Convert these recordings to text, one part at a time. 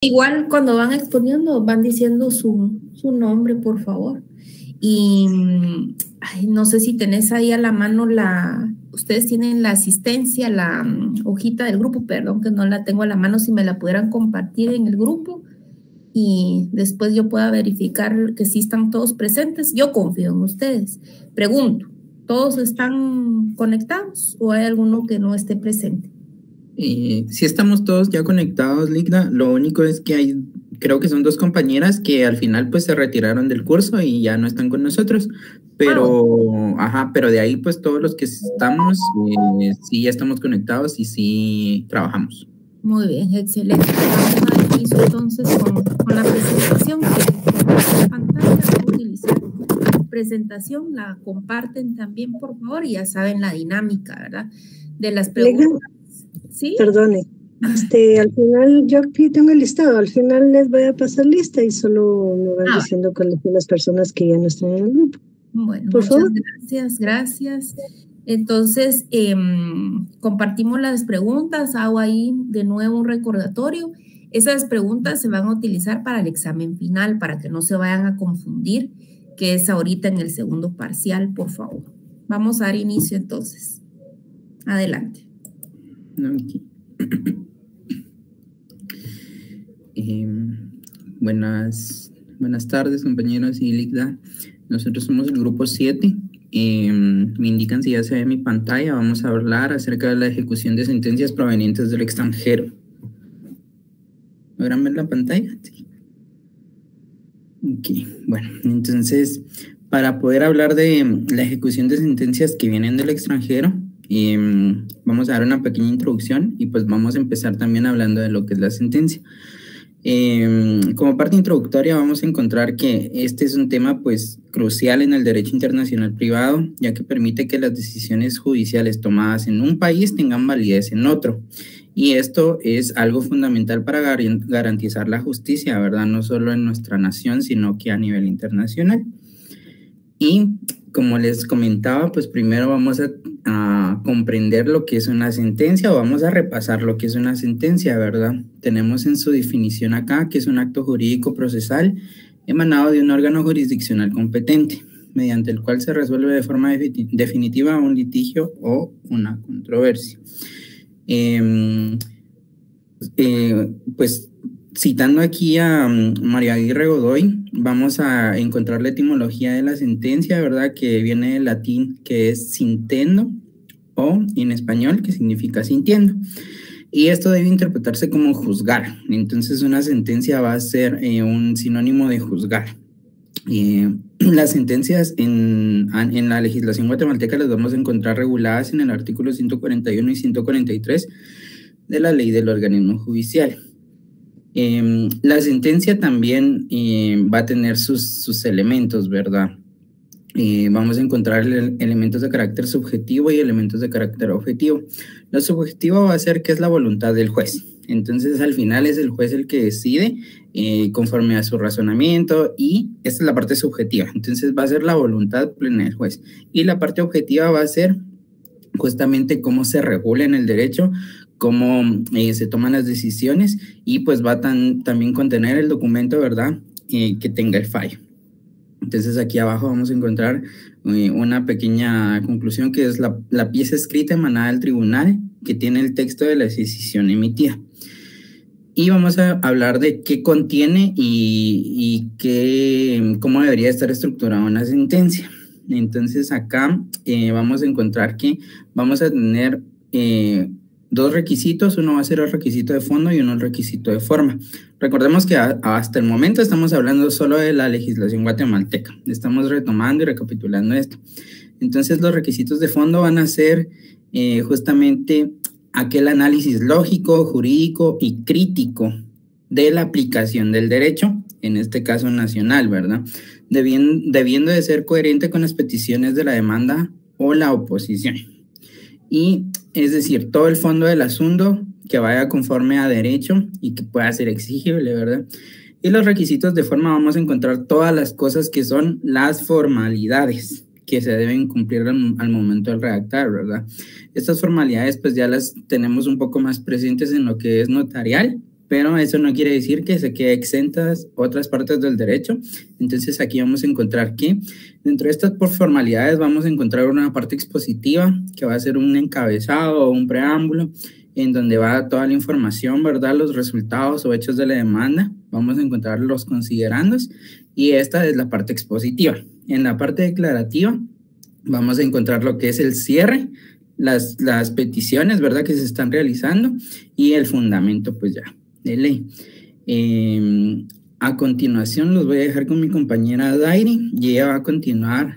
Igual cuando van exponiendo, van diciendo su nombre, por favor. Y ay, no sé si tenés ahí a la mano ustedes tienen la asistencia, la hojita del grupo, perdón que no la tengo a la mano, si me la pudieran compartir en el grupo y después yo pueda verificar que sí están todos presentes. Yo confío en ustedes. Pregunto, ¿todos están conectados o hay alguno que no esté presente? Sí estamos todos ya conectados, Ligda. Lo único es que creo que son dos compañeras que al final pues se retiraron del curso y ya no están con nosotros. Pero, pero de ahí pues todos los que estamos, sí ya estamos conectados y sí trabajamos. Muy bien, excelente. Vamos a dar inicio entonces con la presentación. La pantalla va a utilizar presentación, la comparten también, por favor, y ya saben la dinámica, ¿verdad? De las preguntas. ¿Sí? Perdone. Al final, yo aquí tengo el listado, al final les voy a pasar lista y solo me van diciendo cuáles son las personas que ya no están en el grupo. Bueno, por favor. Gracias. Entonces, compartimos las preguntas, hago ahí de nuevo un recordatorio. Esas preguntas se van a utilizar para el examen final, para que no se vayan a confundir, que es ahorita en el segundo parcial, por favor. Vamos a dar inicio entonces. Adelante. Okay. Buenas tardes, compañeros y Ligda. Nosotros somos el grupo 7. Me indican si ya se ve mi pantalla. Vamos a hablar acerca de la ejecución de sentencias provenientes del extranjero. ¿Logran ver la pantalla? Sí. Ok, bueno, entonces, para poder hablar de la ejecución de sentencias que vienen del extranjero, vamos a dar una pequeña introducción y pues vamos a empezar también hablando de lo que es la sentencia. Como parte introductoria vamos a encontrar que este es un tema pues crucial en el derecho internacional privado, ya que permite que las decisiones judiciales tomadas en un país tengan validez en otro. Y esto es algo fundamental para garantizar la justicia, ¿verdad? No solo en nuestra nación, sino que a nivel internacional. Y como les comentaba, pues primero vamos a comprender lo que es una sentencia o vamos a repasar lo que es una sentencia, ¿verdad? Tenemos en su definición acá que es un acto jurídico procesal emanado de un órgano jurisdiccional competente, mediante el cual se resuelve de forma definitiva un litigio o una controversia. Pues citando aquí a María Aguirre Godoy, vamos a encontrar la etimología de la sentencia, ¿verdad? Que viene del latín, que es sintendo, o en español, que significa sintiendo. Y esto debe interpretarse como juzgar. Entonces, una sentencia va a ser un sinónimo de juzgar. Las sentencias en la legislación guatemalteca las vamos a encontrar reguladas en el artículo 141 y 143 de la ley del organismo judicial. La sentencia también va a tener sus elementos, ¿verdad? Vamos a encontrar elementos de carácter subjetivo y elementos de carácter objetivo. Lo subjetivo va a ser que es la voluntad del juez. Entonces, al final es el juez el que decide conforme a su razonamiento y esta es la parte subjetiva. Entonces, va a ser la voluntad plena del juez. Y la parte objetiva va a ser justamente cómo se regula en el derecho, cómo se toman las decisiones y pues va a también contener el documento, ¿verdad? Que tenga el fallo. Entonces aquí abajo vamos a encontrar una pequeña conclusión que es la pieza escrita emanada del tribunal que tiene el texto de la decisión emitida. Y vamos a hablar de qué contiene y cómo debería estar estructurada una sentencia. Entonces acá vamos a encontrar que vamos a tener dos requisitos, uno va a ser el requisito de fondo y uno el requisito de forma. Recordemos que hasta el momento estamos hablando solo de la legislación guatemalteca, estamos retomando y recapitulando esto. Entonces los requisitos de fondo van a ser justamente aquel análisis lógico, jurídico y crítico de la aplicación del derecho, en este caso nacional, ¿verdad? Debiendo de ser coherente con las peticiones de la demanda o la oposición. Y es decir, todo el fondo del asunto que vaya conforme a derecho y que pueda ser exigible, ¿verdad? Y los requisitos de forma vamos a encontrar todas las cosas que son las formalidades que se deben cumplir al momento del redactar, ¿verdad? Estas formalidades pues ya las tenemos un poco más presentes en lo que es notarial pero eso no quiere decir que se quede exentas otras partes del derecho. Entonces aquí vamos a encontrar que dentro de estas por formalidades vamos a encontrar una parte expositiva que va a ser un encabezado o un preámbulo en donde va toda la información, ¿verdad? Los resultados o hechos de la demanda. Vamos a encontrar los considerandos y esta es la parte expositiva. En la parte declarativa vamos a encontrar lo que es el cierre, las peticiones, ¿verdad? Que se están realizando y el fundamento, pues ya, de ley. A continuación los voy a dejar con mi compañera Dairi y ella va a continuar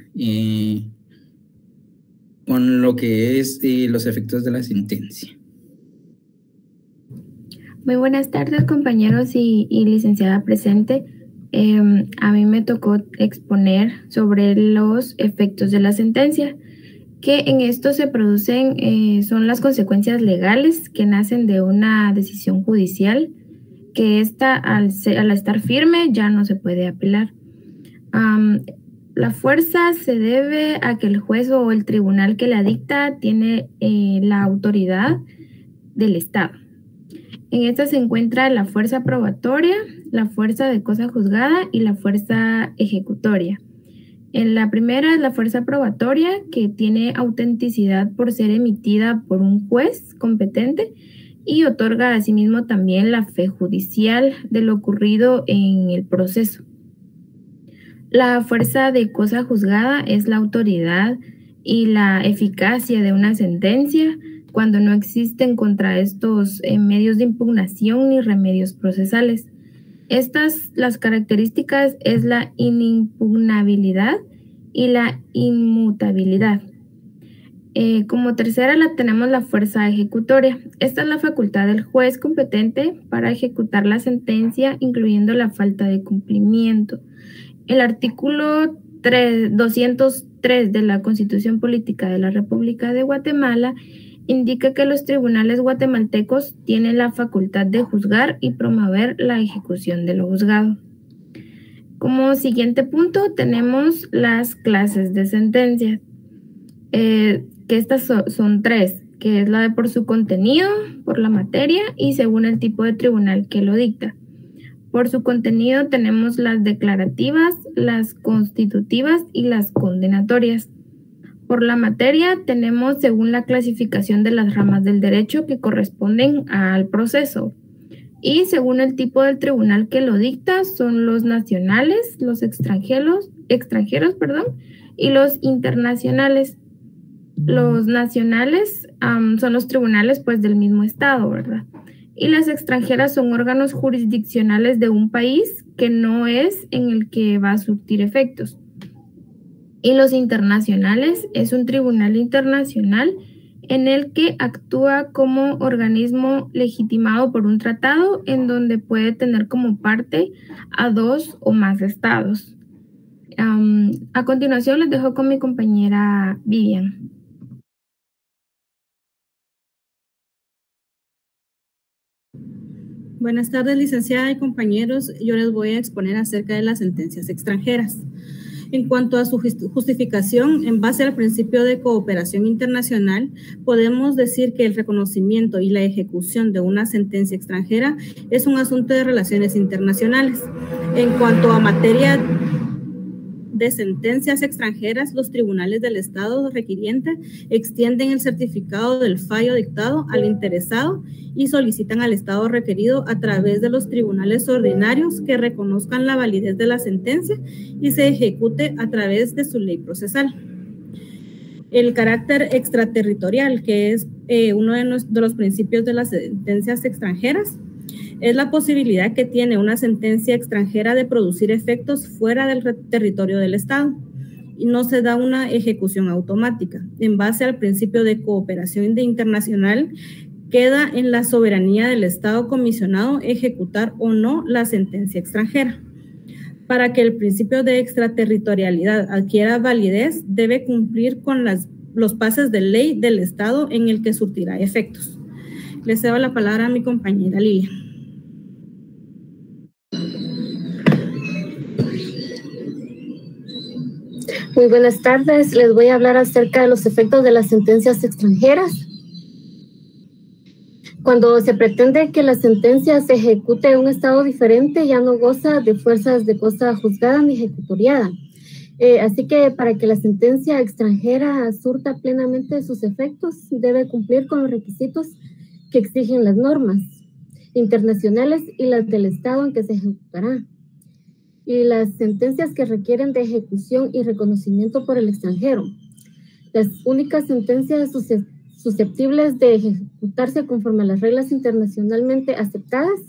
con lo que es los efectos de la sentencia. Muy buenas tardes, compañeros y licenciada presente. A mí me tocó exponer sobre los efectos de la sentencia, que en esto se producen, son las consecuencias legales que nacen de una decisión judicial, que esta al estar firme ya no se puede apelar. La fuerza se debe a que el juez o el tribunal que la dicta tiene la autoridad del Estado. En esta se encuentra la fuerza probatoria, la fuerza de cosa juzgada y la fuerza ejecutoria. En la primera es la fuerza probatoria, que tiene autenticidad por ser emitida por un juez competente y otorga asimismo también la fe judicial de lo ocurrido en el proceso. La fuerza de cosa juzgada es la autoridad y la eficacia de una sentencia cuando no existen contra estos medios de impugnación ni remedios procesales. Las características es la inimpugnabilidad y la inmutabilidad. Como tercera tenemos la fuerza ejecutoria. Esta es la facultad del juez competente para ejecutar la sentencia, incluyendo la falta de cumplimiento. El artículo 203 de la Constitución Política de la República de Guatemala indica que los tribunales guatemaltecos tienen la facultad de juzgar y promover la ejecución de lo juzgado. Como siguiente punto tenemos las clases de sentencias, que estas son tres, que es la de por su contenido, por la materia y según el tipo de tribunal que lo dicta. Por su contenido tenemos las declarativas, las constitutivas y las condenatorias. Por la materia tenemos según la clasificación de las ramas del derecho que corresponden al proceso. Y según el tipo del tribunal que lo dicta son los nacionales, los extranjeros, y los internacionales. Los nacionales son los tribunales pues del mismo estado, ¿verdad? Y las extranjeras son órganos jurisdiccionales de un país que no es en el que va a surtir efectos. Y los internacionales es un tribunal internacional en el que actúa como organismo legitimado por un tratado en donde puede tener como parte a 2 o más estados. A continuación les dejo con mi compañera Vivian. Buenas tardes, licenciada y compañeros. Yo les voy a exponer acerca de las sentencias extranjeras. En cuanto a su justificación, en base al principio de cooperación internacional, podemos decir que el reconocimiento y la ejecución de una sentencia extranjera es un asunto de relaciones internacionales. En cuanto a materia de sentencias extranjeras, los tribunales del Estado requiriente extienden el certificado del fallo dictado al interesado y solicitan al Estado requerido a través de los tribunales ordinarios que reconozcan la validez de la sentencia y se ejecute a través de su ley procesal. El carácter extraterritorial, que es uno de los principios de las sentencias extranjeras, es la posibilidad que tiene una sentencia extranjera de producir efectos fuera del territorio del Estado y no se da una ejecución automática. En base al principio de cooperación internacional, queda en la soberanía del Estado comisionado ejecutar o no la sentencia extranjera. Para que el principio de extraterritorialidad adquiera validez, debe cumplir con los pases de ley del Estado en el que surtirá efectos. Le cedo la palabra a mi compañera Lilia. Muy buenas tardes. Les voy a hablar acerca de los efectos de las sentencias extranjeras. Cuando se pretende que la sentencia se ejecute en un estado diferente, ya no goza de fuerzas de cosa juzgada ni ejecutoriada. Así que para que la sentencia extranjera surta plenamente sus efectos, debe cumplir con los requisitos que exigen las normas internacionales y las del estado en que se ejecutará. Y las sentencias que requieren de ejecución y reconocimiento por el extranjero. Las únicas sentencias susceptibles de ejecutarse conforme a las reglas internacionalmente aceptadas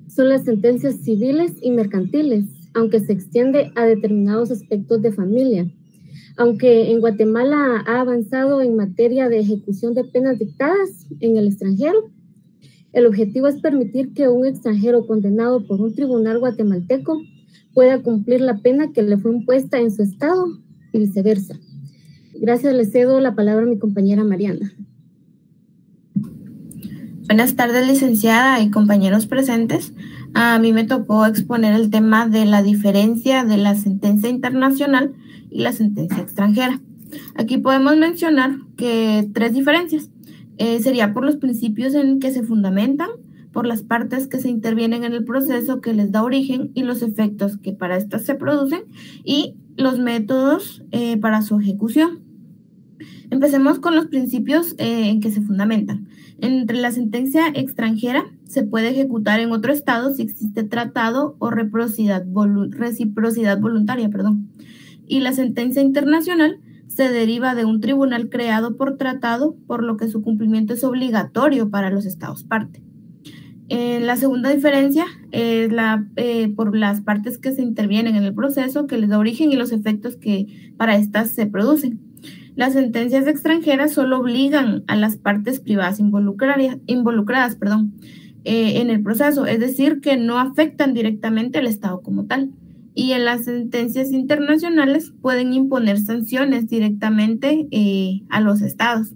son las sentencias civiles y mercantiles, aunque se extiende a determinados aspectos de familia. Aunque en Guatemala ha avanzado en materia de ejecución de penas dictadas en el extranjero, el objetivo es permitir que un extranjero condenado por un tribunal guatemalteco pueda cumplir la pena que le fue impuesta en su estado y viceversa. Gracias, le cedo la palabra a mi compañera Mariana. Buenas tardes, licenciada y compañeros presentes. A mí me tocó exponer el tema de la diferencia de la sentencia internacional y la sentencia extranjera. Aquí podemos mencionar que 3 diferencias. Sería por los principios en que se fundamentan, por las partes que se intervienen en el proceso que les da origen y los efectos que para estas se producen, y los métodos para su ejecución. Empecemos con los principios en que se fundamentan. Entre la sentencia extranjera se puede ejecutar en otro estado si existe tratado o reciprocidad voluntaria, y la sentencia internacional se deriva de un tribunal creado por tratado, por lo que su cumplimiento es obligatorio para los estados parte. La segunda diferencia es por las partes que se intervienen en el proceso que les da origen y los efectos que para estas se producen. Las sentencias extranjeras solo obligan a las partes privadas involucradas en el proceso, es decir, que no afectan directamente al Estado como tal. Y en las sentencias internacionales pueden imponer sanciones directamente a los estados.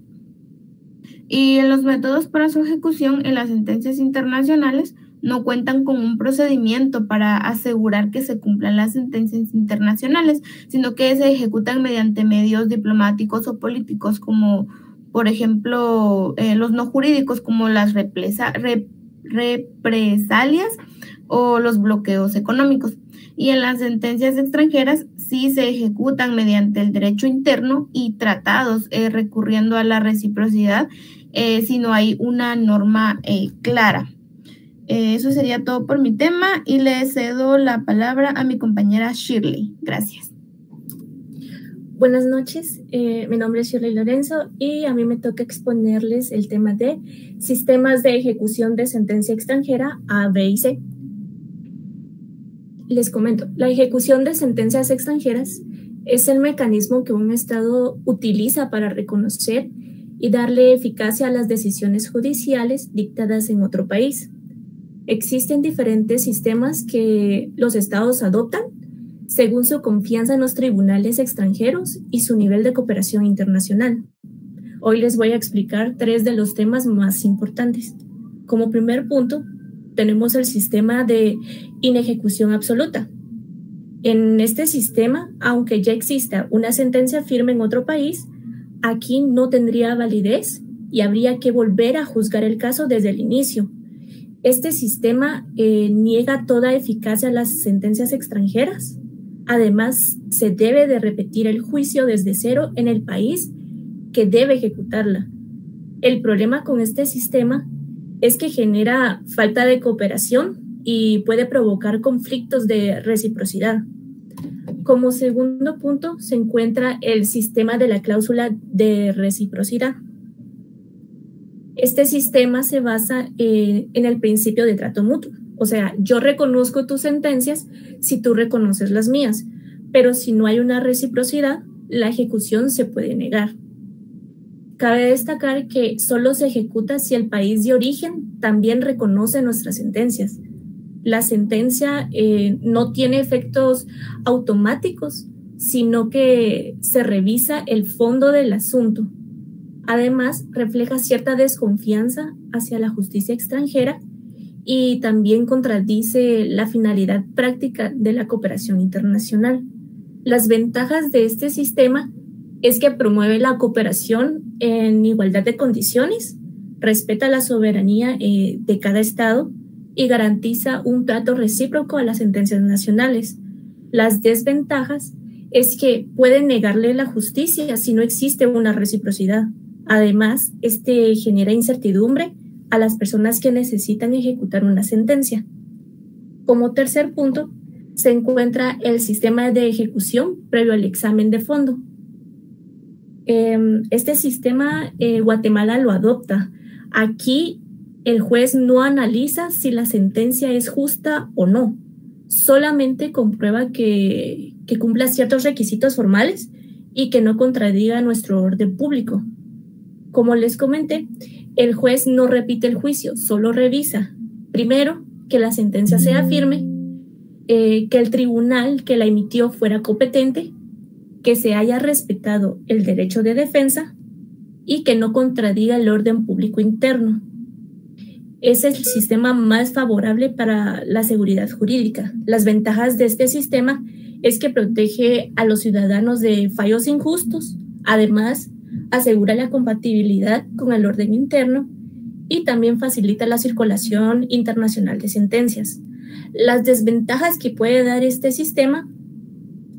Y en los métodos para su ejecución, en las sentencias internacionales no cuentan con un procedimiento para asegurar que se cumplan las sentencias internacionales, sino que se ejecutan mediante medios diplomáticos o políticos, como por ejemplo los no jurídicos, como las represalias o los bloqueos económicos. Y en las sentencias extranjeras sí se ejecutan mediante el derecho interno y tratados, recurriendo a la reciprocidad si no hay una norma clara. Eso sería todo por mi tema y le cedo la palabra a mi compañera Shirley. Gracias. Buenas noches, mi nombre es Shirley Lorenzo y a mí me toca exponerles el tema de sistemas de ejecución de sentencia extranjera A, B y C. Les comento, la ejecución de sentencias extranjeras es el mecanismo que un Estado utiliza para reconocer y darle eficacia a las decisiones judiciales dictadas en otro país. Existen diferentes sistemas que los Estados adoptan según su confianza en los tribunales extranjeros y su nivel de cooperación internacional. Hoy les voy a explicar 3 de los temas más importantes. Como primer punto, tenemos el sistema de inejecución absoluta. En este sistema, aunque ya exista una sentencia firme en otro país, aquí no tendría validez y habría que volver a juzgar el caso desde el inicio. Este sistema niega toda eficacia a las sentencias extranjeras. Además, se debe de repetir el juicio desde cero en el país que debe ejecutarla. El problema con este sistema es que genera falta de cooperación y puede provocar conflictos de reciprocidad. Como segundo punto se encuentra el sistema de la cláusula de reciprocidad. Este sistema se basa en el principio de trato mutuo. O sea, yo reconozco tus sentencias si tú reconoces las mías, pero si no hay una reciprocidad, la ejecución se puede negar. Cabe destacar que solo se ejecuta si el país de origen también reconoce nuestras sentencias. La sentencia no tiene efectos automáticos, sino que se revisa el fondo del asunto. Además, refleja cierta desconfianza hacia la justicia extranjera y también contradice la finalidad práctica de la cooperación internacional. Las ventajas de este sistema es que promueve la cooperación en igualdad de condiciones, respeta la soberanía de cada estado y garantiza un trato recíproco a las sentencias nacionales. Las desventajas es que puede negarle la justicia si no existe una reciprocidad. Además, genera incertidumbre a las personas que necesitan ejecutar una sentencia. Como tercer punto, se encuentra el sistema de ejecución previo al examen de fondo. Este sistema Guatemala lo adopta. Aquí el juez no analiza si la sentencia es justa o no, solamente comprueba que cumpla ciertos requisitos formales y que no contradiga nuestro orden público. Como les comenté, el juez no repite el juicio, solo revisa, primero, que la sentencia sea firme, que el tribunal que la emitió fuera competente, que se haya respetado el derecho de defensa y que no contradiga el orden público interno. Es el sistema más favorable para la seguridad jurídica. Las ventajas de este sistema es que protege a los ciudadanos de fallos injustos, además asegura la compatibilidad con el orden interno y también facilita la circulación internacional de sentencias. Las desventajas que puede dar este sistema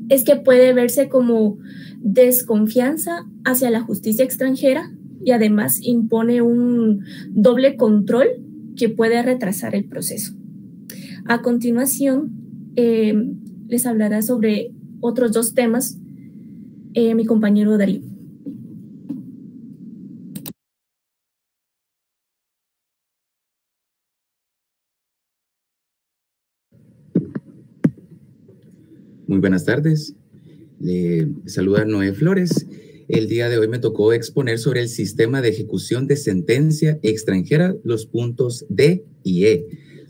es que puede verse como desconfianza hacia la justicia extranjera y además impone un doble control que puede retrasar el proceso. A continuación, les hablará sobre otros dos temas mi compañero Darío. Muy buenas tardes. Le saluda Noé Flores. El día de hoy me tocó exponer sobre el sistema de ejecución de sentencia extranjera, los puntos D y E.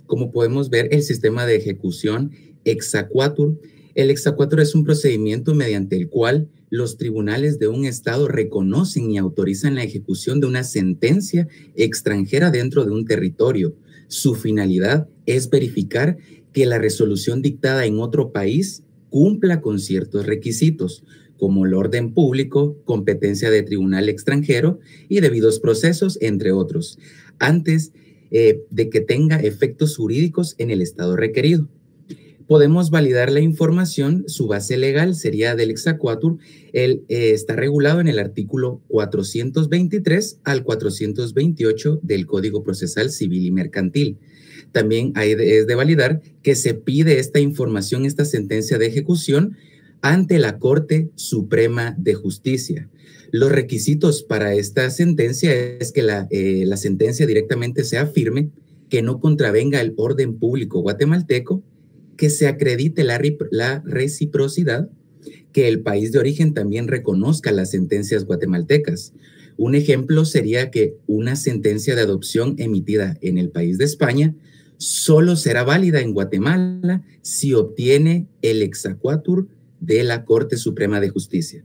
Como podemos ver, el sistema de ejecución exequatur. El exequatur es un procedimiento mediante el cual los tribunales de un estado reconocen y autorizan la ejecución de una sentencia extranjera dentro de un territorio. Su finalidad es verificar que la resolución dictada en otro país cumpla con ciertos requisitos, como el orden público, competencia de tribunal extranjero y debidos procesos, entre otros, antes de que tenga efectos jurídicos en el estado requerido. Podemos validar la información, su base legal sería del exequatur, está regulado en el artículo 423 al 428 del Código Procesal Civil y Mercantil. También es de validar que se pide esta información, esta sentencia de ejecución, ante la Corte Suprema de Justicia. Los requisitos para esta sentencia es que la sentencia directamente sea firme, que no contravenga el orden público guatemalteco, que se acredite la reciprocidad, que el país de origen también reconozca las sentencias guatemaltecas. Un ejemplo sería que una sentencia de adopción emitida en el país de España solo será válida en Guatemala si obtiene el exequatur de la Corte Suprema de Justicia.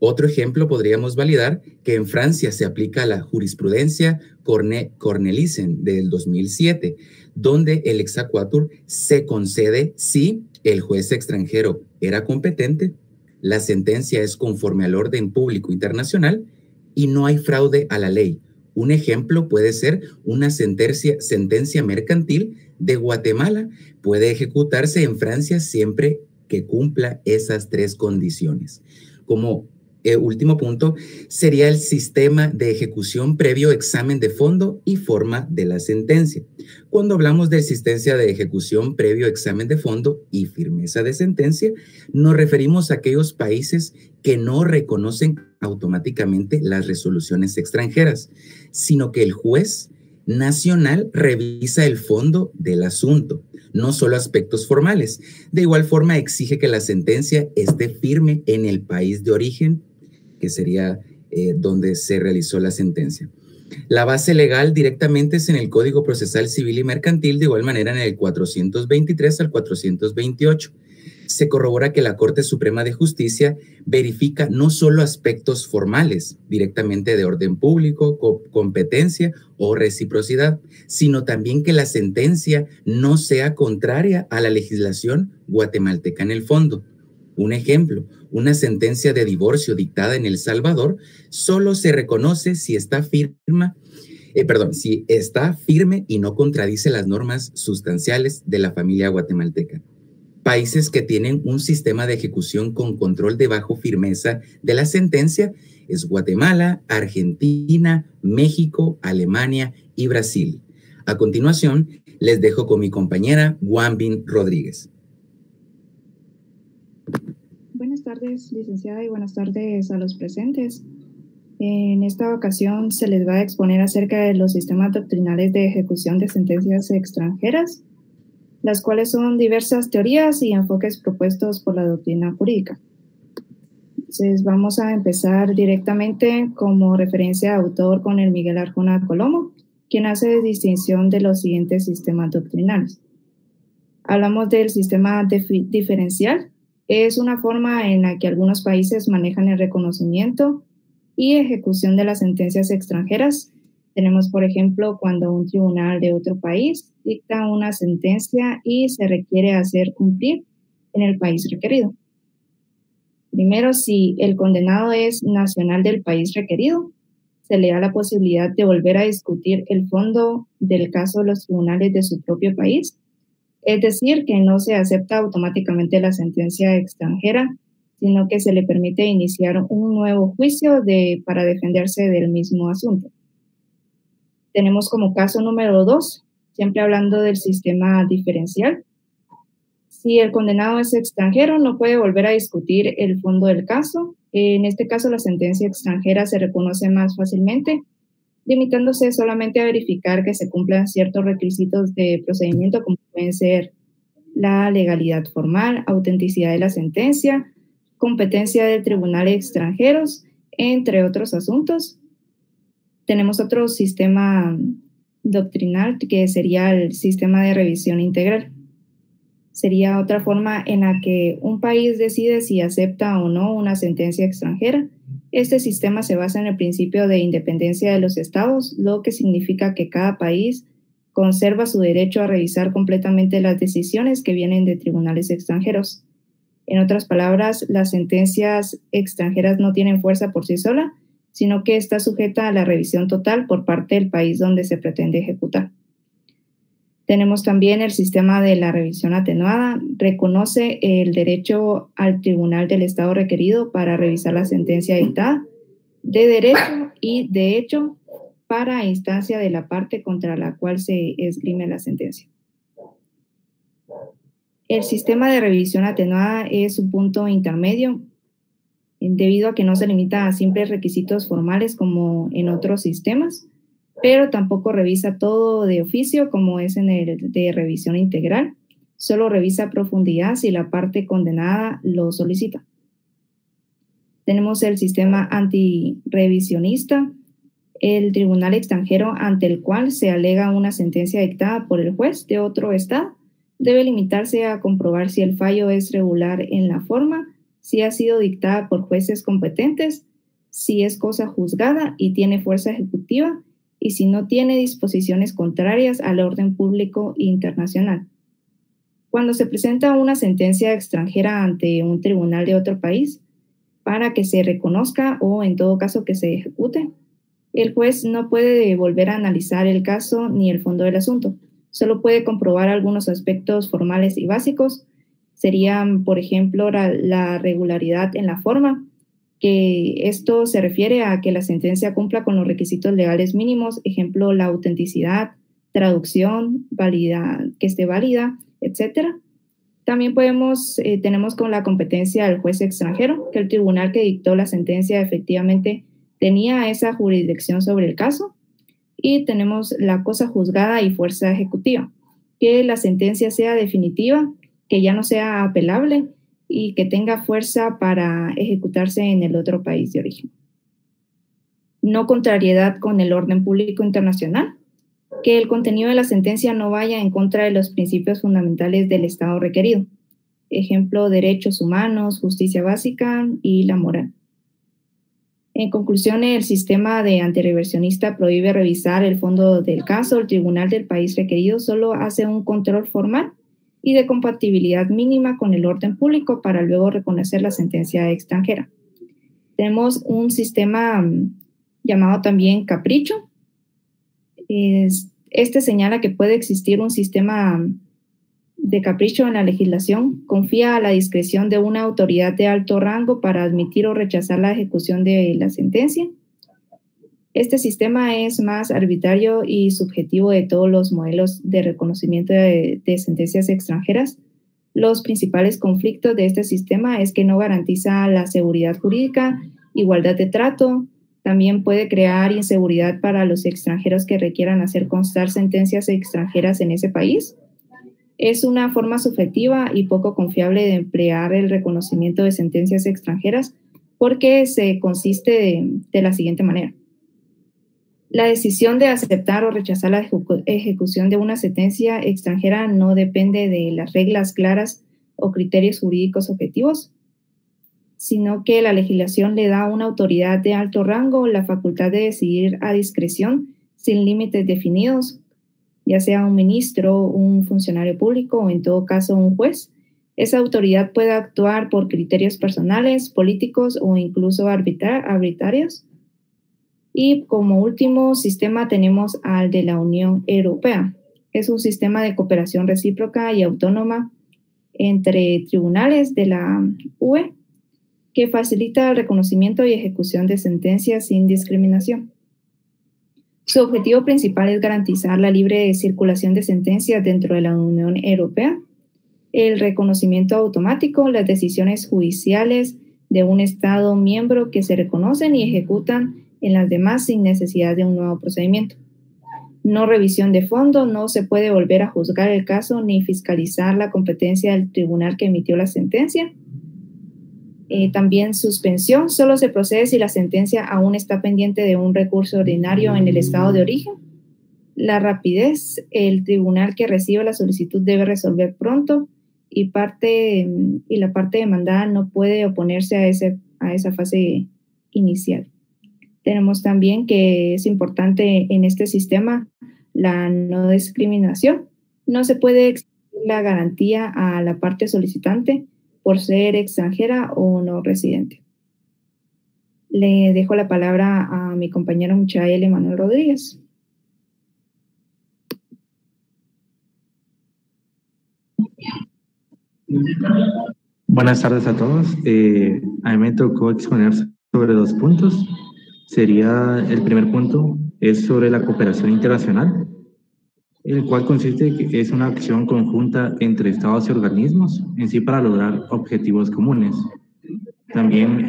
Otro ejemplo podríamos validar que en Francia se aplica la jurisprudencia Cornelissen del 2007, donde el exequatur se concede si el juez extranjero era competente, la sentencia es conforme al orden público internacional y no hay fraude a la ley. Un ejemplo puede ser una sentencia mercantil de Guatemala, puede ejecutarse en Francia siempre que cumpla esas tres condiciones. Como último punto, sería el sistema de ejecución previo examen de fondo y forma de la sentencia. Cuando hablamos de asistencia de ejecución previo examen de fondo y firmeza de sentencia, nos referimos a aquellos países que no reconocen automáticamente las resoluciones extranjeras, sino que el juez nacional revisa el fondo del asunto, no solo aspectos formales. De igual forma, exige que la sentencia esté firme en el país de origen, que sería donde se realizó la sentencia. La base legal directamente es en el Código Procesal Civil y Mercantil, de igual manera en el 423 al 428. Se corrobora que la Corte Suprema de Justicia verifica no solo aspectos formales, directamente de orden público, competencia o reciprocidad, sino también que la sentencia no sea contraria a la legislación guatemalteca en el fondo. Un ejemplo, una sentencia de divorcio dictada en El Salvador solo se reconoce si está firme si está firme y no contradice las normas sustanciales de la familia guatemalteca. Países que tienen un sistema de ejecución con control de bajo firmeza de la sentencia es Guatemala, Argentina, México, Alemania y Brasil. A continuación, les dejo con mi compañera Guambin Rodríguez. Buenas tardes, licenciada, y buenas tardes a los presentes. En esta ocasión se les va a exponer acerca de los sistemas doctrinales de ejecución de sentencias extranjeras, las cuales son diversas teorías y enfoques propuestos por la doctrina jurídica. Entonces vamos a empezar directamente como referencia de autor con el Miguel Arjona Colomo, quien hace distinción de los siguientes sistemas doctrinales. Hablamos del sistema diferencial. Es una forma en la que algunos países manejan el reconocimiento y ejecución de las sentencias extranjeras. Tenemos, por ejemplo, cuando un tribunal de otro país dicta una sentencia y se requiere hacer cumplir en el país requerido. Primero, si el condenado es nacional del país requerido, se le da la posibilidad de volver a discutir el fondo del caso de los tribunales de su propio país. Es decir, que no se acepta automáticamente la sentencia extranjera, sino que se le permite iniciar un nuevo juicio para defenderse del mismo asunto. Tenemos como caso número 2, siempre hablando del sistema diferencial. Si el condenado es extranjero, no puede volver a discutir el fondo del caso. En este caso, la sentencia extranjera se reconoce más fácilmente, limitándose solamente a verificar que se cumplan ciertos requisitos de procedimiento, como pueden ser la legalidad formal, autenticidad de la sentencia, competencia de tribunales extranjeros, entre otros asuntos. Tenemos otro sistema doctrinal que sería el sistema de revisión integral. Sería otra forma en la que un país decide si acepta o no una sentencia extranjera. Este sistema se basa en el principio de independencia de los estados, lo que significa que cada país conserva su derecho a revisar completamente las decisiones que vienen de tribunales extranjeros. En otras palabras, las sentencias extranjeras no tienen fuerza por sí sola, sino que está sujeta a la revisión total por parte del país donde se pretende ejecutar. Tenemos también el sistema de la revisión atenuada. Reconoce el derecho al tribunal del estado requerido para revisar la sentencia dictada, de derecho y de hecho para instancia de la parte contra la cual se esgrime la sentencia. El sistema de revisión atenuada es un punto intermedio debido a que no se limita a simples requisitos formales como en otros sistemas, pero tampoco revisa todo de oficio como es en el de revisión integral. Solo revisa a profundidad si la parte condenada lo solicita. Tenemos el sistema antirrevisionista, el tribunal extranjero ante el cual se alega una sentencia dictada por el juez de otro estado debe limitarse a comprobar si el fallo es regular en la forma, si ha sido dictada por jueces competentes, si es cosa juzgada y tiene fuerza ejecutiva, y si no tiene disposiciones contrarias al orden público internacional. Cuando se presenta una sentencia extranjera ante un tribunal de otro país, para que se reconozca o en todo caso que se ejecute, el juez no puede volver a analizar el caso ni el fondo del asunto. Solo puede comprobar algunos aspectos formales y básicos. Serían, por ejemplo, la regularidad en la forma, que esto se refiere a que la sentencia cumpla con los requisitos legales mínimos, ejemplo, la autenticidad, traducción, que esté válida, etc. También tenemos con la competencia del juez extranjero, que el tribunal que dictó la sentencia efectivamente tenía esa jurisdicción sobre el caso. Y tenemos la cosa juzgada y fuerza ejecutiva, que la sentencia sea definitiva, que ya no sea apelable y que tenga fuerza para ejecutarse en el otro país de origen. No contrariedad con el orden público internacional, que el contenido de la sentencia no vaya en contra de los principios fundamentales del Estado requerido. Ejemplo, derechos humanos, justicia básica y la moral. En conclusión, el sistema de antirreversionista prohíbe revisar el fondo del caso. El tribunal del país requerido solo hace un control formal y de compatibilidad mínima con el orden público para luego reconocer la sentencia extranjera. Tenemos un sistema llamado también capricho, Este señala que puede existir un sistema de capricho en la legislación, confía a la discreción de una autoridad de alto rango para admitir o rechazar la ejecución de la sentencia. Este sistema es más arbitrario y subjetivo de todos los modelos de reconocimiento de sentencias extranjeras. Los principales conflictos de este sistema es que no garantiza la seguridad jurídica, igualdad de trato, también puede crear inseguridad para los extranjeros que requieran hacer constar sentencias extranjeras en ese país. Es una forma subjetiva y poco confiable de emplear el reconocimiento de sentencias extranjeras porque se consiste de la siguiente manera. La decisión de aceptar o rechazar la ejecución de una sentencia extranjera no depende de las reglas claras o criterios jurídicos objetivos, sino que la legislación le da a una autoridad de alto rango la facultad de decidir a discreción sin límites definidos, ya sea un ministro, un funcionario público o en todo caso un juez. Esa autoridad puede actuar por criterios personales, políticos o incluso arbitrarios. Y como último sistema tenemos al de la Unión Europea. Es un sistema de cooperación recíproca y autónoma entre tribunales de la UE que facilita el reconocimiento y ejecución de sentencias sin discriminación. Su objetivo principal es garantizar la libre circulación de sentencias dentro de la Unión Europea, el reconocimiento automático, las decisiones judiciales de un Estado miembro que se reconocen y ejecutan en las demás sin necesidad de un nuevo procedimiento. No revisión de fondo, no se puede volver a juzgar el caso ni fiscalizar la competencia del tribunal que emitió la sentencia. También suspensión, solo se procede si la sentencia aún está pendiente de un recurso ordinario en el estado de origen. La rapidez, el tribunal que recibe la solicitud debe resolver pronto y la parte demandada no puede oponerse a esa fase inicial. Tenemos también que es importante en este sistema la no discriminación. No se puede exigir la garantía a la parte solicitante por ser extranjera o no residente. Le dejo la palabra a mi compañero Michael Emanuel Rodríguez. Buenas tardes a todos. A mí me tocó exponer sobre 2 puntos. Sería el primer punto, es sobre la cooperación internacional, el cual consiste en que es una acción conjunta entre estados y organismos en sí para lograr objetivos comunes. También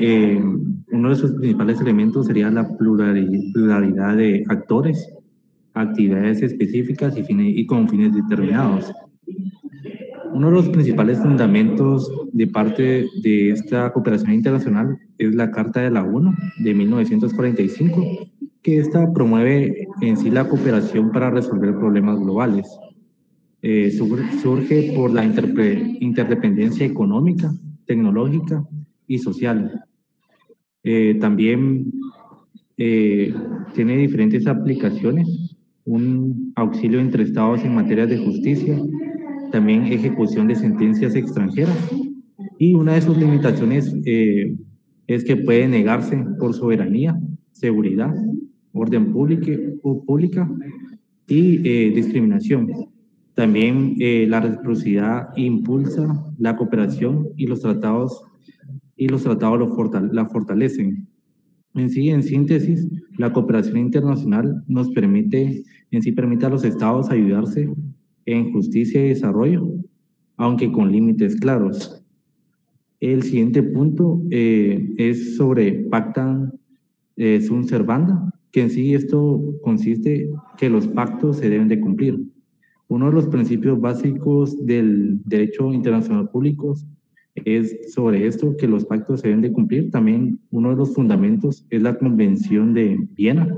uno de sus principales elementos sería la pluralidad de actores, actividades específicas y con fines determinados. Uno de los principales fundamentos de parte de esta cooperación internacional es la Carta de la ONU de 1945, que esta promueve en sí la cooperación para resolver problemas globales. Surge por la interdependencia económica, tecnológica y social. También tiene diferentes aplicaciones, un auxilio entre estados en materia de justicia, también ejecución de sentencias extranjeras, y una de sus limitaciones es que puede negarse por soberanía, seguridad, orden pública y discriminación. También la reciprocidad impulsa la cooperación y los tratados la fortalecen. En síntesis, la cooperación internacional permite a los estados ayudarse en justicia y desarrollo, aunque con límites claros. El siguiente punto es sobre Pacta sunt servanda, que en sí esto consiste que los pactos se deben de cumplir. Uno de los principios básicos del derecho internacional público es sobre esto, que los pactos se deben de cumplir. También uno de los fundamentos es la Convención de Viena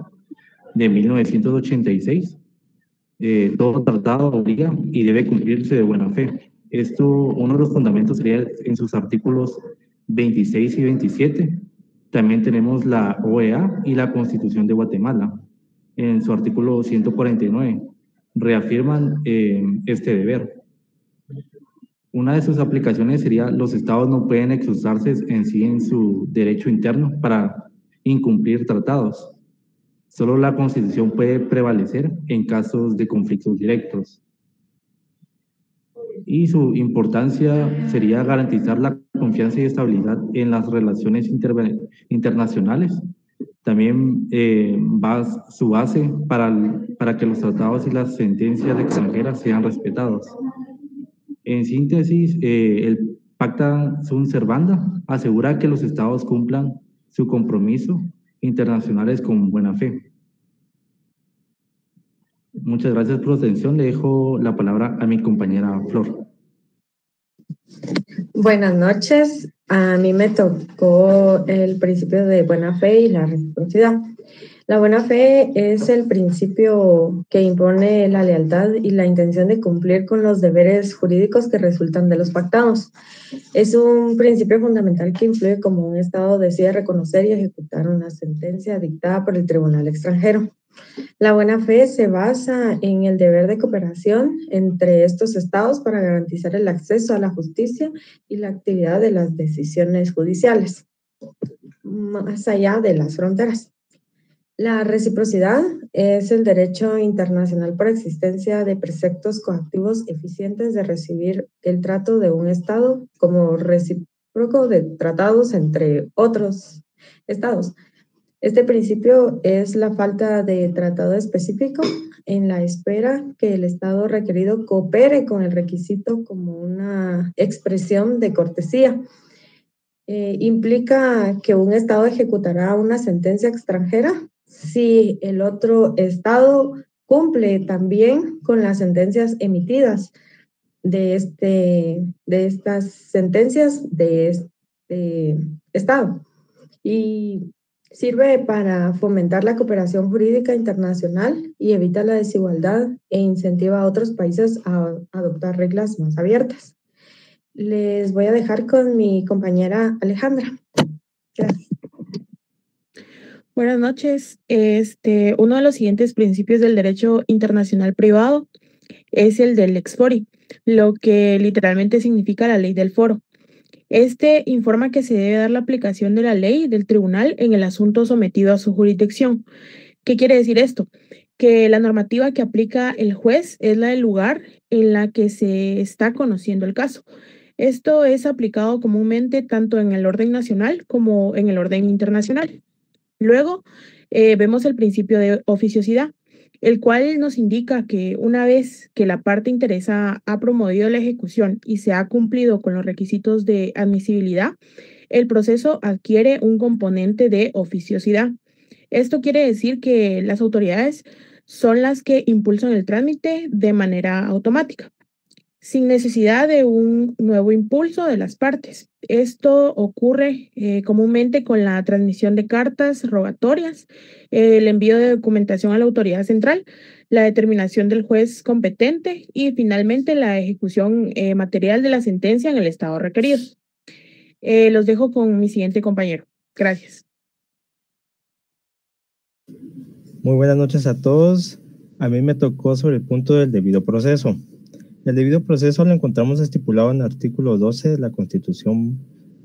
de 1986. Todo tratado obliga y debe cumplirse de buena fe. Uno de los fundamentos sería en sus artículos 26 y 27. También tenemos la OEA y la Constitución de Guatemala. En su artículo 149 reafirman este deber. Una de sus aplicaciones sería: los estados no pueden excusarse en sí en su derecho interno para incumplir tratados. Solo la Constitución puede prevalecer en casos de conflictos directos. Y su importancia sería garantizar la confianza y estabilidad en las relaciones internacionales. También su base para que los tratados y las sentencias extranjeras sean respetados. En síntesis, el Pacta Sunt Servanda asegura que los estados cumplan su compromiso internacionales con buena fe. Muchas gracias por su atención. Le dejo la palabra a mi compañera Flor. Buenas noches. A mí me tocó el principio de buena fe y la reciprocidad. La buena fe es el principio que impone la lealtad y la intención de cumplir con los deberes jurídicos que resultan de los pactados. Es un principio fundamental que influye como un Estado decide reconocer y ejecutar una sentencia dictada por el tribunal extranjero. La buena fe se basa en el deber de cooperación entre estos estados para garantizar el acceso a la justicia y la actividad de las decisiones judiciales, más allá de las fronteras. La reciprocidad es el derecho internacional por existencia de preceptos coactivos eficientes de recibir el trato de un estado como recíproco de tratados entre otros estados. Este principio es la falta de tratado específico en la espera que el Estado requerido coopere con el requisito como una expresión de cortesía. Implica que un Estado ejecutará una sentencia extranjera si el otro Estado cumple también con las sentencias emitidas de estas sentencias de este Estado. Y sirve para fomentar la cooperación jurídica internacional y evita la desigualdad e incentiva a otros países a adoptar reglas más abiertas. Les voy a dejar con mi compañera Alejandra. Gracias. Buenas noches. Uno de los siguientes principios del derecho internacional privado es el del lex fori, lo que literalmente significa la ley del foro. Este informa que se debe dar la aplicación de la ley del tribunal en el asunto sometido a su jurisdicción. ¿Qué quiere decir esto? Que la normativa que aplica el juez es la del lugar en la que se está conociendo el caso. Esto es aplicado comúnmente tanto en el orden nacional como en el orden internacional. Luego, vemos el principio de oficiosidad, el cual nos indica que una vez que la parte interesada ha promovido la ejecución y se ha cumplido con los requisitos de admisibilidad, el proceso adquiere un componente de oficiosidad. Esto quiere decir que las autoridades son las que impulsan el trámite de manera automática, sin necesidad de un nuevo impulso de las partes. Esto ocurre comúnmente con la transmisión de cartas rogatorias, el envío de documentación a la autoridad central, la determinación del juez competente y finalmente la ejecución material de la sentencia en el estado requerido. Los dejo con mi siguiente compañero. Gracias. Muy buenas noches a todos. A mí me tocó sobre el punto del debido proceso. El debido proceso lo encontramos estipulado en el artículo 12 de la Constitución,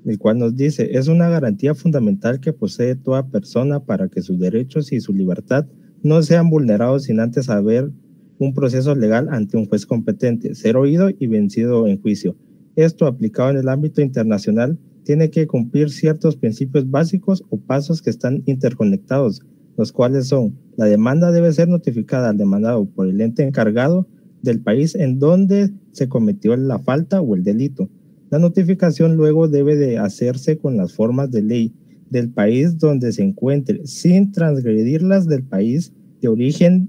el cual nos dice: es una garantía fundamental que posee toda persona para que sus derechos y su libertad no sean vulnerados sin antes haber un proceso legal ante un juez competente, ser oído y vencido en juicio. Esto, aplicado en el ámbito internacional, tiene que cumplir ciertos principios básicos o pasos que están interconectados, los cuales son: la demanda debe ser notificada al demandado por el ente encargado del país en donde se cometió la falta o el delito. La notificación luego debe de hacerse con las formas de ley del país donde se encuentre, sin transgredirlas del país de origen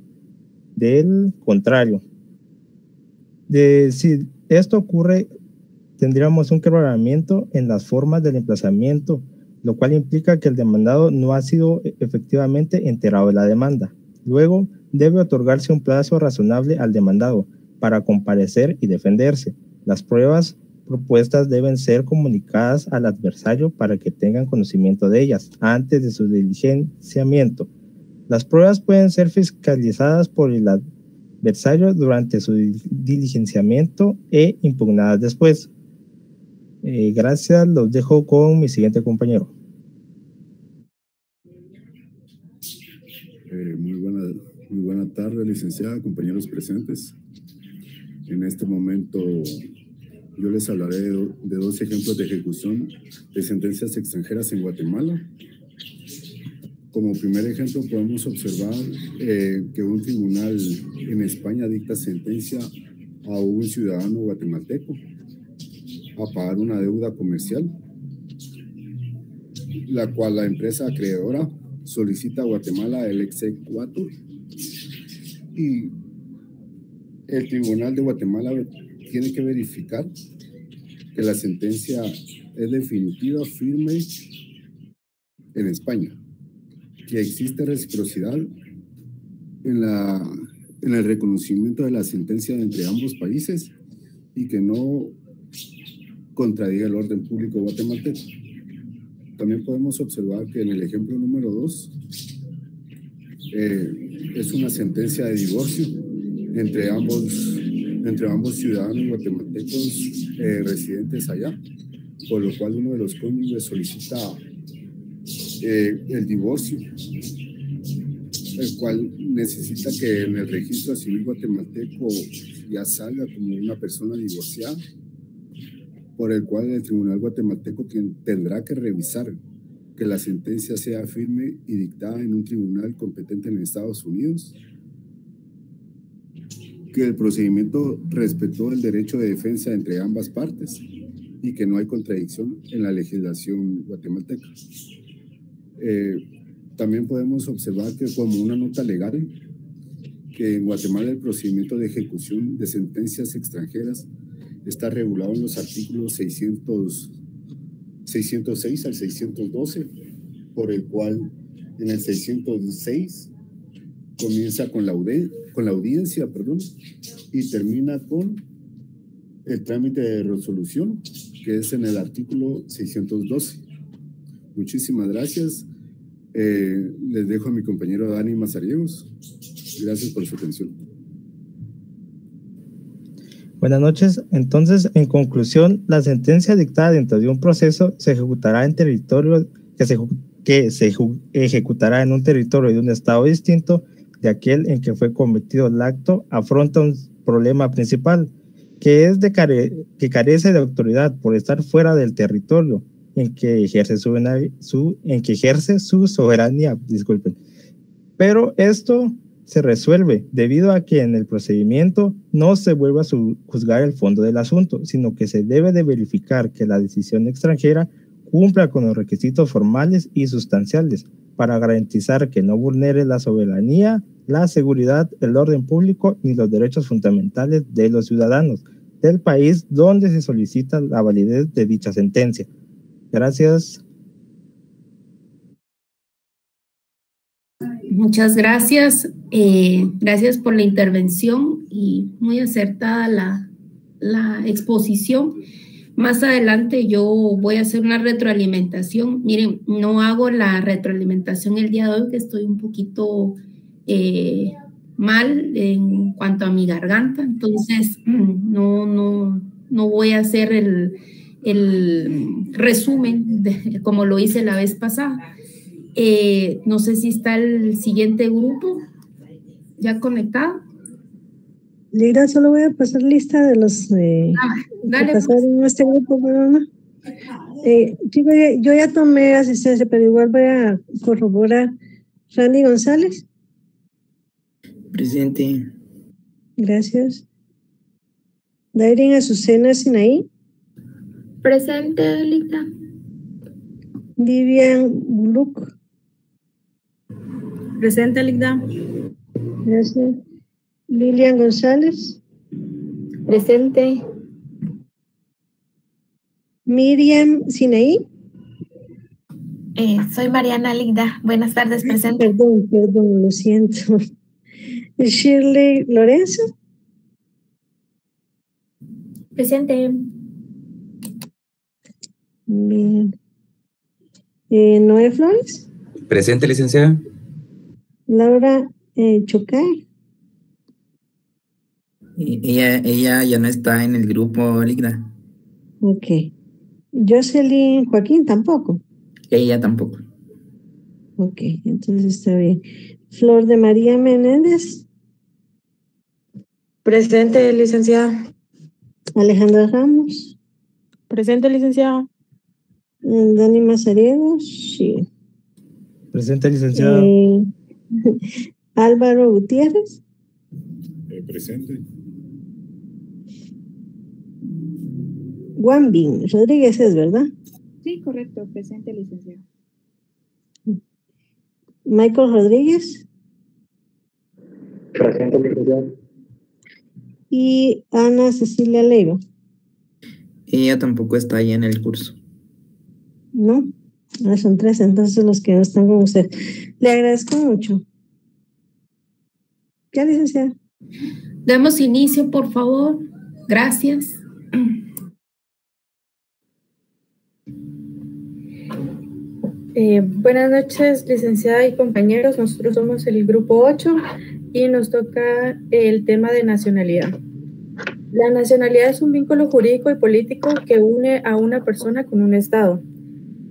del contrario. Si esto ocurre, tendríamos un quebrantamiento en las formas del emplazamiento, lo cual implica que el demandado no ha sido efectivamente enterado de la demanda. Luego, debe otorgarse un plazo razonable al demandado para comparecer y defenderse. Las pruebas propuestas deben ser comunicadas al adversario para que tengan conocimiento de ellas antes de su diligenciamiento. Las pruebas pueden ser fiscalizadas por el adversario durante su diligenciamiento e impugnadas después. Gracias, los dejo con mi siguiente compañero. Muy buena tarde, licenciada, compañeros presentes. En este momento yo les hablaré de dos ejemplos de ejecución de sentencias extranjeras en Guatemala. Como primer ejemplo podemos observar que un tribunal en España dicta sentencia a un ciudadano guatemalteco a pagar una deuda comercial, la cual la empresa acreedora solicita a Guatemala el exequatur, y el Tribunal de Guatemala tiene que verificar que la sentencia es definitiva, firme en España, que existe reciprocidad en el reconocimiento de la sentencia entre ambos países y que no contradiga el orden público guatemalteco. También podemos observar que en el ejemplo número 2 es una sentencia de divorcio entre ambos ciudadanos guatemaltecos residentes allá, por lo cual uno de los cónyuges solicita el divorcio, el cual necesita que en el registro civil guatemalteco ya salga como una persona divorciada, por el cual el tribunal guatemalteco tendrá que revisar que la sentencia sea firme y dictada en un tribunal competente en Estados Unidos, que el procedimiento respetó el derecho de defensa entre ambas partes y que no hay contradicción en la legislación guatemalteca. También podemos observar que como una nota legal, que en Guatemala el procedimiento de ejecución de sentencias extranjeras está regulado en los artículos 606 al 612, por el cual en el 606 comienza con la audiencia, y termina con el trámite de resolución, que es en el artículo 612. Muchísimas gracias. Les dejo a mi compañero Dani Mazariegos. Gracias por su atención. Buenas noches. Entonces, en conclusión, la sentencia dictada dentro de un proceso se ejecutará en territorio que se ejecutará en un territorio de un estado distinto de aquel en que fue cometido el acto. Afronta un problema principal, que es que carece de autoridad por estar fuera del territorio en que ejerce su soberanía. Disculpen. Pero esto se resuelve debido a que en el procedimiento no se vuelve a juzgar el fondo del asunto, sino que se debe de verificar que la decisión extranjera cumpla con los requisitos formales y sustanciales para garantizar que no vulnere la soberanía, la seguridad, el orden público ni los derechos fundamentales de los ciudadanos del país donde se solicita la validez de dicha sentencia. Gracias. Muchas gracias. Gracias por la intervención y muy acertada la exposición. Más adelante yo voy a hacer una retroalimentación. Miren, no hago la retroalimentación el día de hoy, que estoy un poquito mal en cuanto a mi garganta, entonces no voy a hacer el resumen como lo hice la vez pasada. No sé si está el siguiente grupo ya conectado. Lira, solo voy a pasar lista de los dale, que pasaron en este grupo, perdona. Yo ya tomé asistencia, pero igual voy a corroborar. Randy González. Presente. Gracias. Dairin Azucena Sinaí. Presente, Lita. Vivian Buluk. Presente, Ligda. Gracias. Lilian González. Presente. Miriam Sinaí. Soy Mariana Ligda. Buenas tardes, presente. Perdón, lo siento. Shirley Lorenzo. Presente. Bien. Noé Flores. Presente, licenciada. Laura Chocay. Ella ya no está en el grupo, Ligda. Ok. Jocelyn Joaquín tampoco. Ella tampoco. Ok, entonces está bien. Flor de María Menéndez. Presente, licenciada. Alejandra Ramos. Presente, licenciada. Dani Mazariegos. Sí. Presente, licenciada. Álvaro Gutiérrez. Presente. Wambin Rodríguez es, ¿verdad? Sí, correcto, presente, licenciada. Michael Rodríguez. Presente, licenciada. Y Ana Cecilia Leiva. Ella tampoco está ahí en el curso. No, son 3, entonces los que no están con usted. Le agradezco mucho. ¿Qué, licenciada? Damos inicio, por favor. Gracias. Buenas noches, licenciada y compañeros. Nosotros somos el grupo 8 y nos toca el tema de nacionalidad. La nacionalidad es un vínculo jurídico y político que une a una persona con un Estado,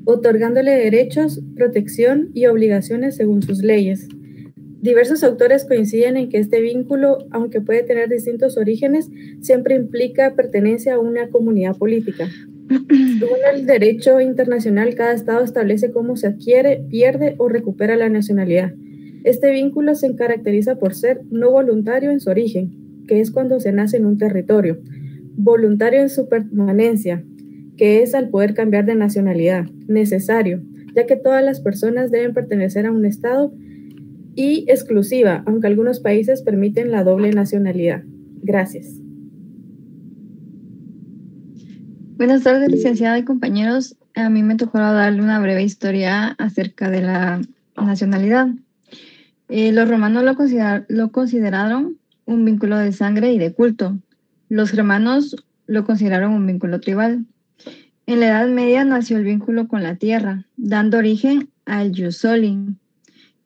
otorgándole derechos, protección y obligaciones según sus leyes. Diversos autores coinciden en que este vínculo, aunque puede tener distintos orígenes, siempre implica pertenencia a una comunidad política. Según el derecho internacional, cada Estado establece cómo se adquiere, pierde o recupera la nacionalidad. Este vínculo se caracteriza por ser no voluntario en su origen, que es cuando se nace en un territorio, voluntario en su permanencia, que es al poder cambiar de nacionalidad, necesario, ya que todas las personas deben pertenecer a un Estado, y exclusiva, aunque algunos países permiten la doble nacionalidad. Gracias. Buenas tardes, licenciada y compañeros. A mí me tocó darle una breve historia acerca de la nacionalidad. Los romanos lo consideraron un vínculo de sangre y de culto. Los germanos lo consideraron un vínculo tribal. En la Edad Media nació el vínculo con la tierra, dando origen al jus soli,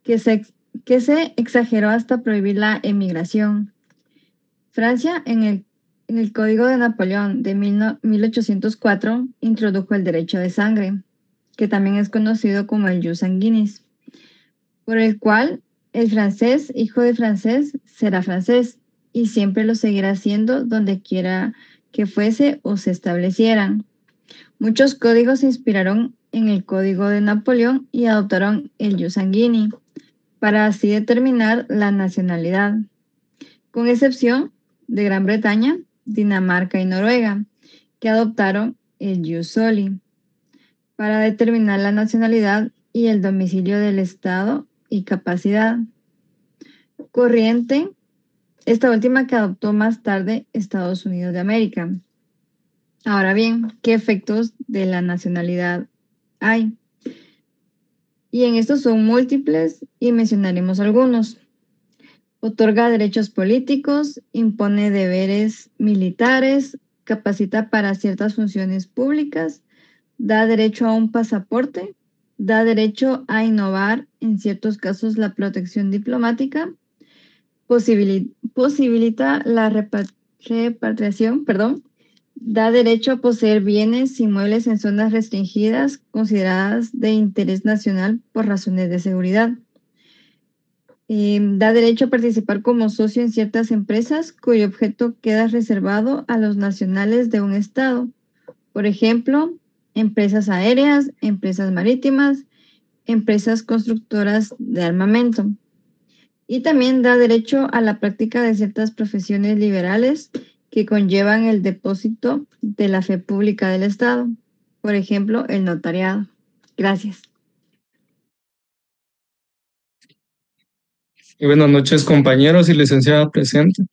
que se exageró hasta prohibir la emigración. Francia, en el Código de Napoleón de 1804, introdujo el derecho de sangre, que también es conocido como el jus sanguinis, por el cual el francés, hijo de francés, será francés y siempre lo seguirá siendo donde quiera que fuese o se establecieran. Muchos códigos se inspiraron en el Código de Napoleón y adoptaron el jus sanguini para así determinar la nacionalidad, con excepción de Gran Bretaña, Dinamarca y Noruega, que adoptaron el jus soli para determinar la nacionalidad y el domicilio del Estado y capacidad. Corriente, esta última que adoptó más tarde Estados Unidos de América. Ahora bien, ¿qué efectos de la nacionalidad hay? Y en estos son múltiples y mencionaremos algunos. Otorga derechos políticos, impone deberes militares, capacita para ciertas funciones públicas, da derecho a un pasaporte, da derecho a innovar, en ciertos casos, la protección diplomática, posibilita la repatriación, da derecho a poseer bienes inmuebles en zonas restringidas consideradas de interés nacional por razones de seguridad. Da derecho a participar como socio en ciertas empresas cuyo objeto queda reservado a los nacionales de un Estado. Por ejemplo, empresas aéreas, empresas marítimas, empresas constructoras de armamento. Y también da derecho a la práctica de ciertas profesiones liberales que conllevan el depósito de la fe pública del Estado. Por ejemplo, el notariado. Gracias. Y buenas noches, compañeros y licenciada presente.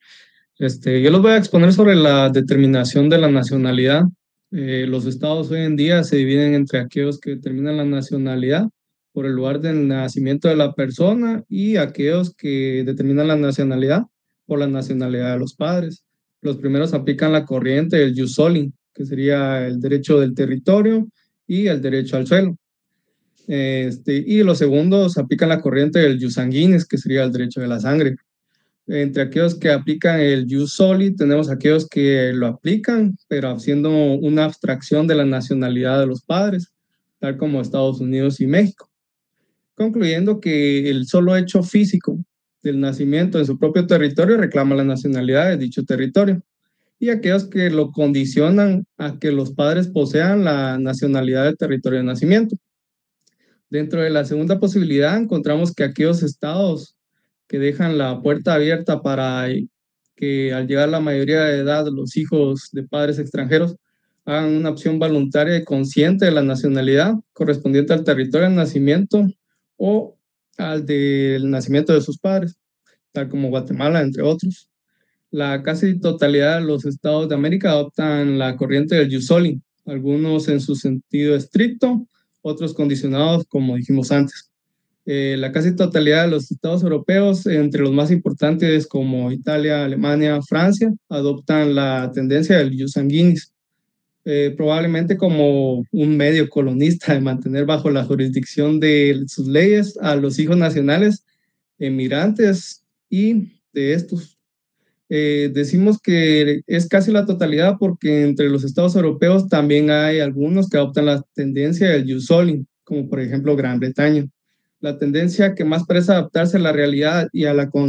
Yo les voy a exponer sobre la determinación de la nacionalidad. Los estados hoy en día se dividen entre aquellos que determinan la nacionalidad por el lugar del nacimiento de la persona y aquellos que determinan la nacionalidad por la nacionalidad de los padres. Los primeros aplican la corriente del jus soli, que sería el derecho del territorio y el derecho al suelo. Y los segundos aplican la corriente del jus sanguinis, que sería el derecho de la sangre. Entre aquellos que aplican el jus soli, tenemos aquellos que lo aplican, pero haciendo una abstracción de la nacionalidad de los padres, tal como Estados Unidos y México. concluyendo que el solo hecho físico del nacimiento en su propio territorio reclama la nacionalidad de dicho territorio, y aquellos que lo condicionan a que los padres posean la nacionalidad del territorio de nacimiento. Dentro de la segunda posibilidad encontramos que aquellos estados que dejan la puerta abierta para que al llegar a la mayoría de edad los hijos de padres extranjeros hagan una opción voluntaria y consciente de la nacionalidad correspondiente al territorio de nacimiento o al del nacimiento de sus padres, tal como Guatemala, entre otros. La casi totalidad de los estados de América adoptan la corriente del jus soli, algunos en su sentido estricto, otros condicionados, como dijimos antes. La casi totalidad de los estados europeos, entre los más importantes como Italia, Alemania, Francia, adoptan la tendencia del jus sanguinis, probablemente como un medio colonista de mantener bajo la jurisdicción de sus leyes a los hijos nacionales, emigrantes y de estos. Decimos que es casi la totalidad porque entre los estados europeos también hay algunos que adoptan la tendencia del jus soli, como por ejemplo Gran Bretaña. La tendencia que más parece adaptarse a la realidad y a la ¿cómo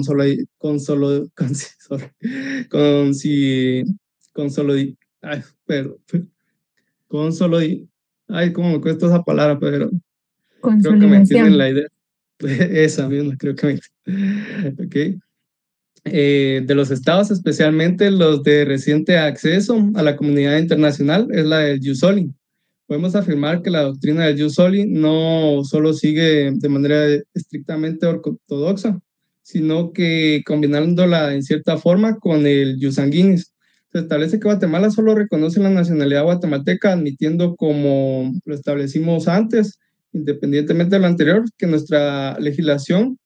me cuesta esa palabra? Pero creo que me entienden la idea. Esa misma, creo que me... Ok. De los estados, especialmente los de reciente acceso a la comunidad internacional, es la del jus soli. Podemos afirmar que la doctrina del jus soli no solo sigue de manera estrictamente ortodoxa, sino que combinándola en cierta forma con el jus sanguinis. Se establece que Guatemala solo reconoce la nacionalidad guatemalteca, admitiendo, como lo establecimos antes, independientemente de lo anterior, que nuestra legislación,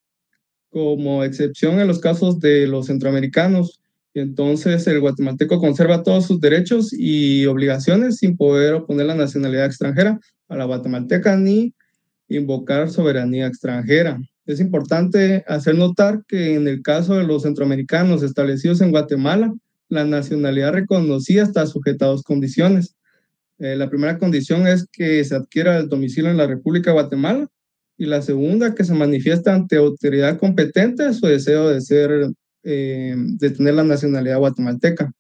como excepción en los casos de los centroamericanos, y entonces el guatemalteco conserva todos sus derechos y obligaciones sin poder oponer la nacionalidad extranjera a la guatemalteca ni invocar soberanía extranjera. Es importante hacer notar que en el caso de los centroamericanos establecidos en Guatemala, la nacionalidad reconocida está sujeta a dos condiciones. La primera condición es que se adquiera el domicilio en la República de Guatemala, y la segunda, que se manifiesta ante autoridad competente su deseo de tener la nacionalidad guatemalteca.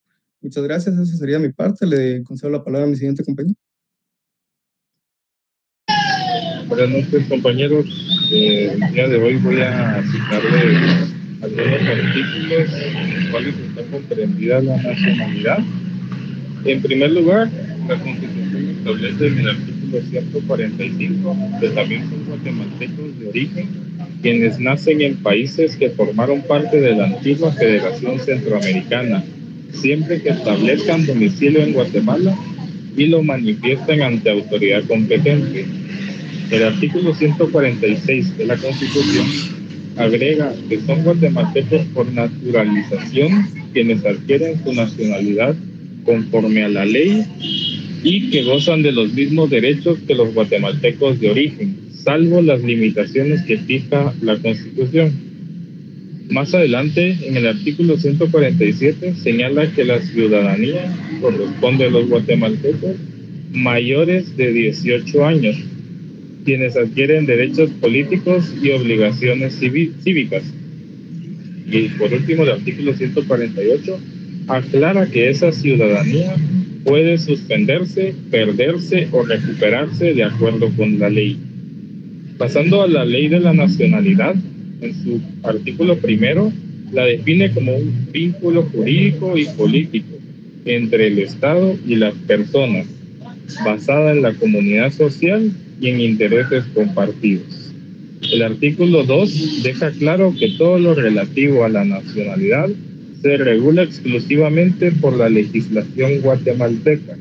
Muchas gracias, eso sería mi parte. Le concedo la palabra a mi siguiente compañero. Buenas noches, compañeros. El día de hoy voy a citarles algunos artículos en los cuales está comprendida la nacionalidad. En primer lugar, la Constitución establece en el artículo 145 que también son guatemaltecos de origen quienes nacen en países que formaron parte de la antigua Federación Centroamericana, siempre que establezcan domicilio en Guatemala y lo manifiesten ante autoridad competente. El artículo 146 de la Constitución agrega que son guatemaltecos por naturalización quienes adquieren su nacionalidad conforme a la ley y que gozan de los mismos derechos que los guatemaltecos de origen, salvo las limitaciones que fija la Constitución. Más adelante, en el artículo 147, señala que la ciudadanía corresponde a los guatemaltecos mayores de 18 años, quienes adquieren derechos políticos y obligaciones cívicas. Y por último, el artículo 148 aclara que esa ciudadanía puede suspenderse, perderse o recuperarse de acuerdo con la ley. Pasando a la ley de la nacionalidad, en su artículo primero, la define como un vínculo jurídico y político entre el Estado y las personas, basada en la comunidad social y en intereses compartidos. El artículo 2 deja claro que todo lo relativo a la nacionalidad se regula exclusivamente por la legislación guatemalteca.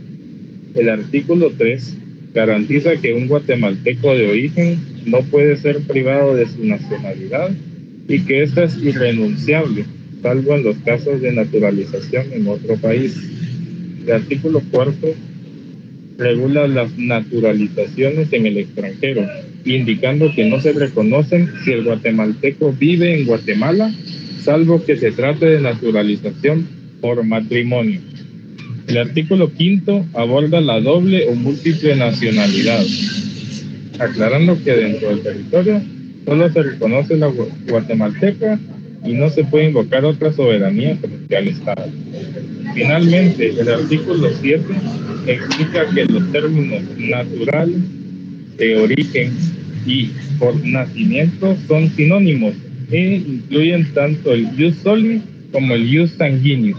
El artículo 3 garantiza que un guatemalteco de origen no puede ser privado de su nacionalidad y que esta es irrenunciable, salvo en los casos de naturalización en otro país. El artículo 4 regula las naturalizaciones en el extranjero, indicando que no se reconocen si el guatemalteco vive en Guatemala, salvo que se trate de naturalización por matrimonio. El artículo 5 aborda la doble o múltiple nacionalidad, aclarando que dentro del territorio Solo se reconoce la guatemalteca y no se puede invocar otra soberanía frente al Estado. Finalmente, el artículo 7 explica que los términos natural, de origen y por nacimiento son sinónimos e incluyen tanto el jus soli como el jus sanguinis.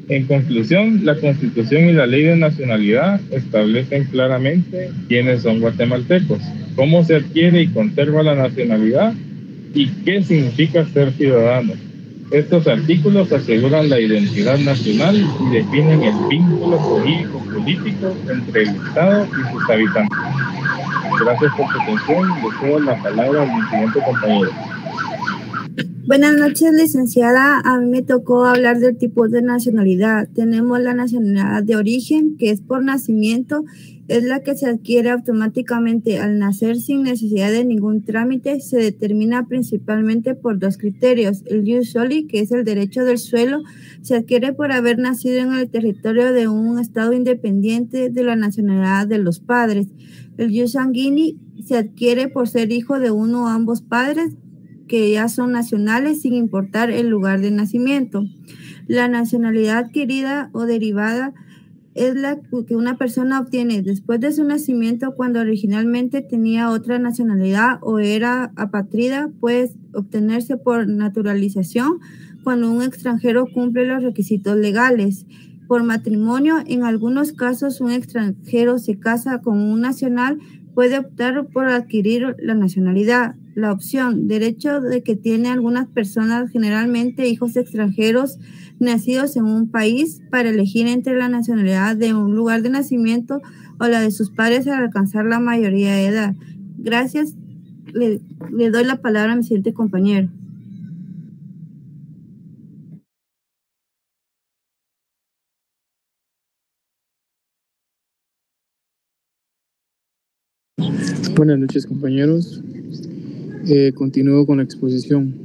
En conclusión, la Constitución y la Ley de Nacionalidad establecen claramente quiénes son guatemaltecos, cómo se adquiere y conserva la nacionalidad y qué significa ser ciudadano. Estos artículos aseguran la identidad nacional y definen el vínculo político entre el Estado y sus habitantes. Gracias por su atención. Le cedo la palabra al siguiente compañero. Buenas noches, licenciada. A mí me tocó hablar del tipo de nacionalidad. Tenemos la nacionalidad de origen, que es por nacimiento, es la que se adquiere automáticamente al nacer sin necesidad de ningún trámite. Se determina principalmente por dos criterios. El jus soli, que es el derecho del suelo, se adquiere por haber nacido en el territorio de un estado independiente de la nacionalidad de los padres. El jus sanguinis se adquiere por ser hijo de uno o ambos padres que ya son nacionales sin importar el lugar de nacimiento. La nacionalidad adquirida o derivada es la que una persona obtiene después de su nacimiento cuando originalmente tenía otra nacionalidad o era apátrida. Puede obtenerse por naturalización cuando un extranjero cumple los requisitos legales. Por matrimonio, en algunos casos un extranjero se casa con un nacional, puede optar por adquirir la nacionalidad. La opción, derecho de que tienen algunas personas, generalmente hijos extranjeros nacidos en un país, para elegir entre la nacionalidad de un lugar de nacimiento o la de sus padres al alcanzar la mayoría de edad. Gracias. Le doy la palabra a mi siguiente compañero. Buenas noches, compañeros. Continúo con la exposición.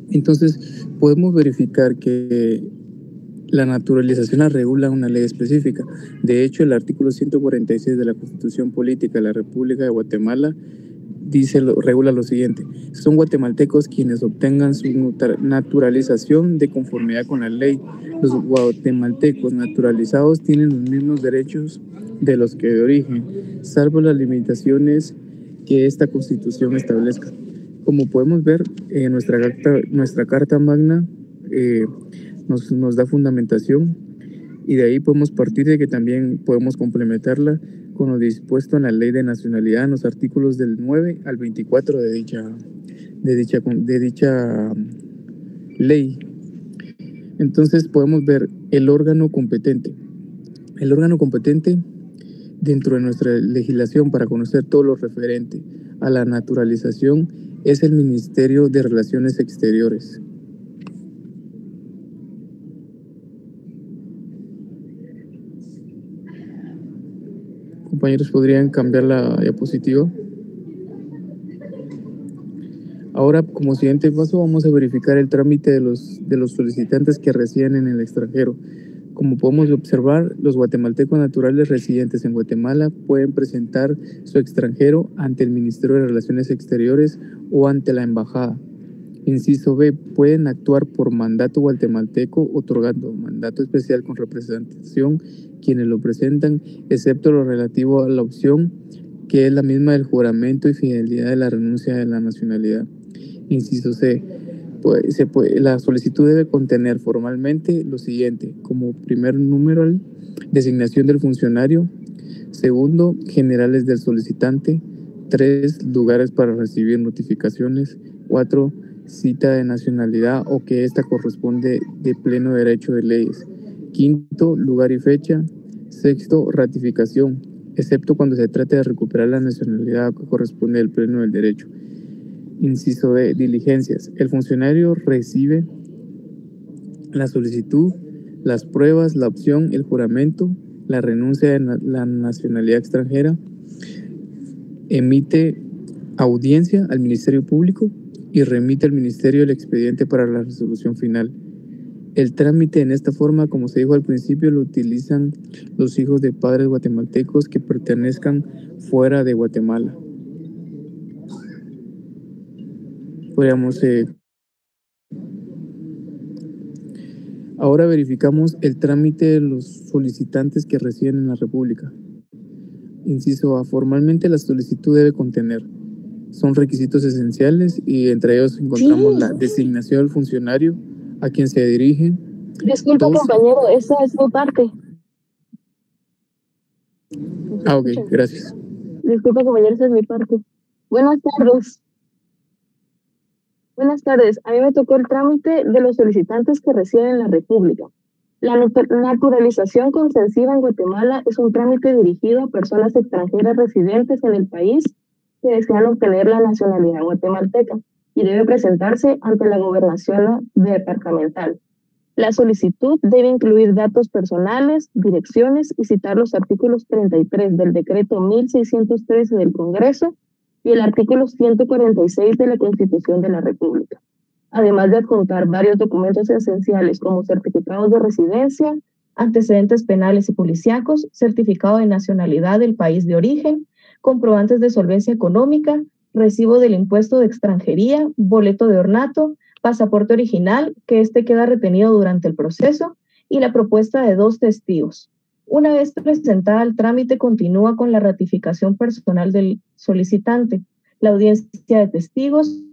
Entonces, podemos verificar que la naturalización la regula una ley específica. De hecho, el artículo 146 de la Constitución Política de la República de Guatemala regula lo siguiente: son guatemaltecos quienes obtengan su naturalización de conformidad con la ley. Los guatemaltecos naturalizados tienen los mismos derechos de los que de origen, salvo las limitaciones que esta Constitución establezca. Como podemos ver, nuestra Carta Magna nos da fundamentación, y de ahí podemos partir de que también podemos complementarla con lo dispuesto en la Ley de Nacionalidad, en los artículos del 9 al 24 de dicha ley. Entonces podemos ver el órgano competente. El órgano competente dentro de nuestra legislación para conocer todo lo referente a la naturalización es el Ministerio de Relaciones Exteriores. Compañeros, ¿podrían cambiar la diapositiva? Ahora, como siguiente paso, vamos a verificar el trámite de los solicitantes que residen en el extranjero. Como podemos observar, los guatemaltecos naturales residentes en Guatemala pueden presentar su extranjero ante el Ministerio de Relaciones Exteriores o ante la Embajada. Inciso B, pueden actuar por mandato guatemalteco, otorgando mandato especial con representación quienes lo presentan, excepto lo relativo a la opción, que es la misma del juramento y fidelidad de la renuncia de la nacionalidad. Inciso C, la solicitud debe contener formalmente lo siguiente: como primer número, designación del funcionario; segundo, generales del solicitante; 3, lugares para recibir notificaciones; 4, cita de nacionalidad o que ésta corresponde de pleno derecho de leyes; 5, lugar y fecha; 6, ratificación, excepto cuando se trate de recuperar la nacionalidad que corresponde del pleno del derecho. Inciso D, diligencias. El funcionario recibe la solicitud, las pruebas, la opción, el juramento, la renuncia de la nacionalidad extranjera, emite audiencia al Ministerio Público y remite al Ministerio el expediente para la resolución final. El trámite en esta forma, como se dijo al principio, lo utilizan los hijos de padres guatemaltecos que pertenezcan fuera de Guatemala. podríamos... Ahora verificamos el trámite de los solicitantes que residen en la República. Inciso A. Formalmente la solicitud debe contener. Son requisitos esenciales y entre ellos encontramos la designación del funcionario a quien se dirige. Disculpa, compañero, esa es mi parte. Ok, gracias. Disculpa, compañero, esa es mi parte. Buenas tardes. Buenas tardes. A mí me tocó el trámite de los solicitantes que residen en la República. La naturalización concesiva en Guatemala es un trámite dirigido a personas extranjeras residentes en el país que desean obtener la nacionalidad guatemalteca y debe presentarse ante la gobernación departamental. La solicitud debe incluir datos personales, direcciones y citar los artículos 33 del decreto 1613 del Congreso y el artículo 146 de la Constitución de la República, además de adjuntar varios documentos esenciales como certificados de residencia, antecedentes penales y policíacos, certificado de nacionalidad del país de origen, comprobantes de solvencia económica, recibo del impuesto de extranjería, boleto de ornato, pasaporte original, que éste queda retenido durante el proceso, y la propuesta de 2 testigos. Una vez presentada el trámite, continúa con la ratificación personal del solicitante, la audiencia de testigos,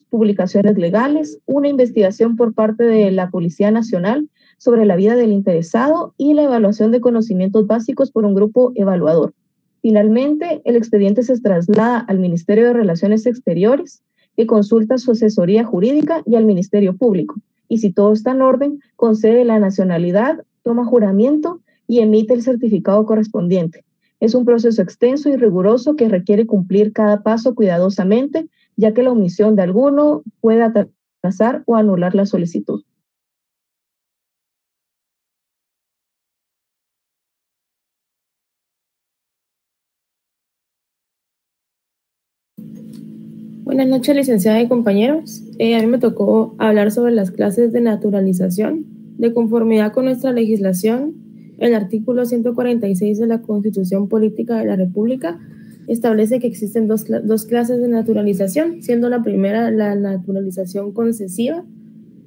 publicaciones legales, una investigación por parte de la Policía Nacional sobre la vida del interesado y la evaluación de conocimientos básicos por un grupo evaluador. Finalmente, el expediente se traslada al Ministerio de Relaciones Exteriores, que consulta su asesoría jurídica y al Ministerio Público. Y si todo está en orden, concede la nacionalidad, toma juramento y emite el certificado correspondiente. Es un proceso extenso y riguroso que requiere cumplir cada paso cuidadosamente, ya que la omisión de alguno puede atrasar o anular la solicitud. Buenas noches, licenciada y compañeros. A mí me tocó hablar sobre las clases de naturalización. De conformidad con nuestra legislación, el artículo 146 de la Constitución Política de la República establece que existen dos clases de naturalización, siendo la primera la naturalización concesiva,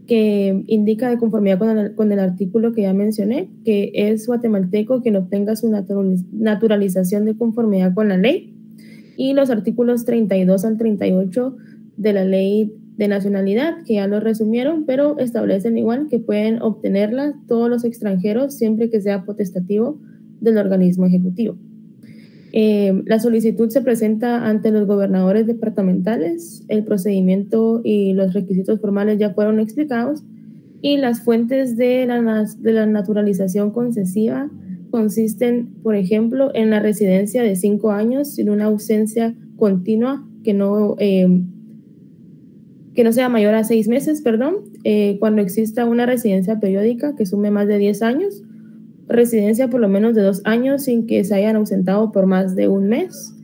que indica de conformidad con el artículo que ya mencioné, que es guatemalteco quien obtenga su naturalización de conformidad con la ley, y los artículos 32 al 38 de la Ley de Nacionalidad, que ya lo resumieron, pero establecen igual que pueden obtenerla todos los extranjeros siempre que sea potestativo del organismo ejecutivo. La solicitud se presenta ante los gobernadores departamentales, el procedimiento y los requisitos formales ya fueron explicados, y las fuentes de la naturalización concesiva consisten, por ejemplo, en la residencia de 5 años sin una ausencia continua que no sea mayor a 6 meses, cuando exista una residencia periódica que sume más de 10 años, residencia por lo menos de 2 años sin que se hayan ausentado por más de 1 mes,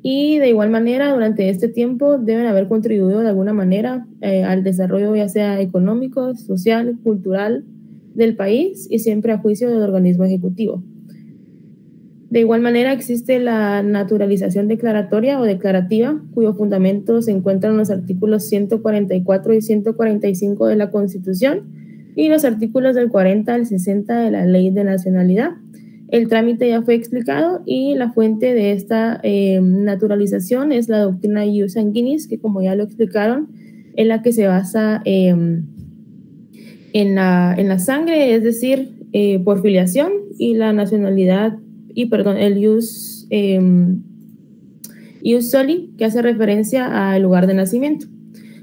y de igual manera durante este tiempo deben haber contribuido de alguna manera al desarrollo ya sea económico, social, cultural del país y siempre a juicio del organismo ejecutivo. De igual manera existe la naturalización declaratoria o declarativa, cuyo fundamento se encuentra en los artículos 144 y 145 de la Constitución y los artículos del 40 al 60 de la Ley de Nacionalidad. El trámite ya fue explicado y la fuente de esta naturalización es la doctrina Ius Sanguinis, que como ya lo explicaron, en la que se basa en la sangre, es decir, por filiación, y la nacionalidad, el Ius Soli, que hace referencia al lugar de nacimiento.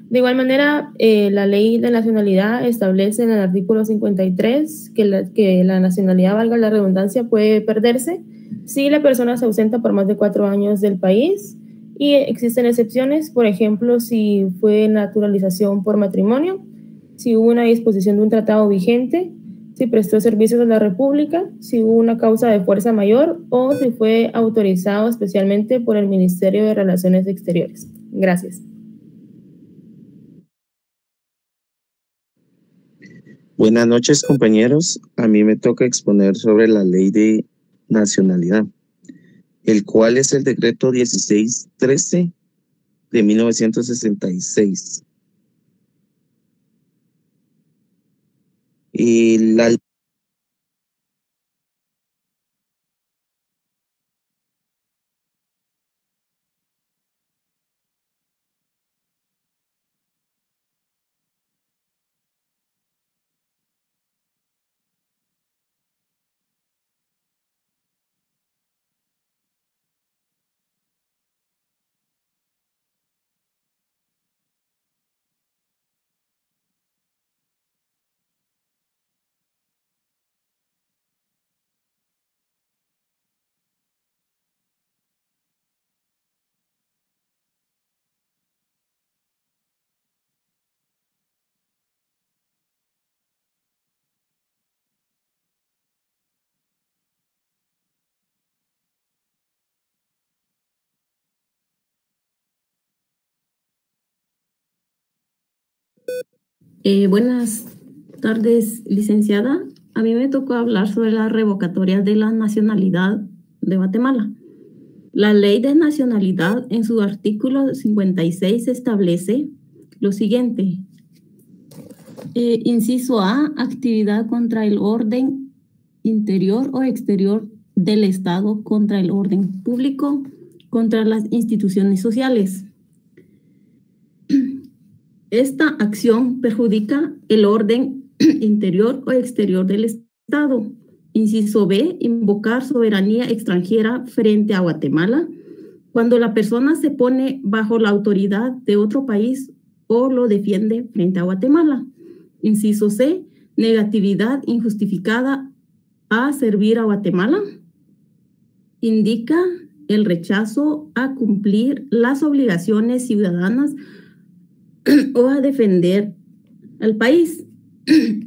De igual manera, la Ley de Nacionalidad establece en el artículo 53 que la nacionalidad, valga la redundancia, puede perderse si la persona se ausenta por más de 4 años del país, y existen excepciones, por ejemplo, si fue naturalización por matrimonio, si hubo una disposición de un tratado vigente, si prestó servicios a la República, si hubo una causa de fuerza mayor o si fue autorizado especialmente por el Ministerio de Relaciones Exteriores. Gracias. Buenas noches, compañeros. A mí me toca exponer sobre la Ley de Nacionalidad, el cual es el decreto 1613 de 1966. La Buenas tardes, licenciada. A mí me tocó hablar sobre la revocatoria de la nacionalidad de Guatemala. La ley de nacionalidad en su artículo 56 establece lo siguiente. Inciso A, actividad contra el orden interior o exterior del Estado, contra el orden público, contra las instituciones sociales. Esta acción perjudica el orden interior o exterior del Estado. Inciso B, invocar soberanía extranjera frente a Guatemala cuando la persona se pone bajo la autoridad de otro país o lo defiende frente a Guatemala. Inciso C, negatividad injustificada a servir a Guatemala. Indica el rechazo a cumplir las obligaciones ciudadanas o a defender al país.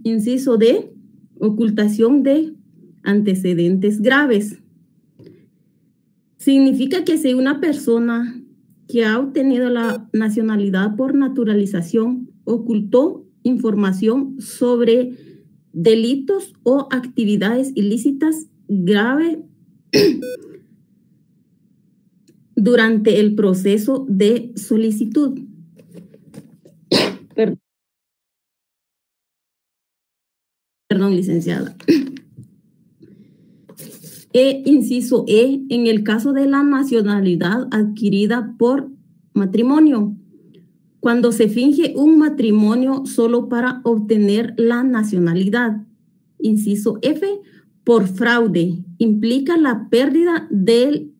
Inciso D, ocultación de antecedentes graves. Significa que si una persona que ha obtenido la nacionalidad por naturalización ocultó información sobre delitos o actividades ilícitas graves durante el proceso de solicitud. Perdón, licenciada. Inciso E, en el caso de la nacionalidad adquirida por matrimonio, cuando se finge un matrimonio solo para obtener la nacionalidad. Inciso F, por fraude, implica la pérdida de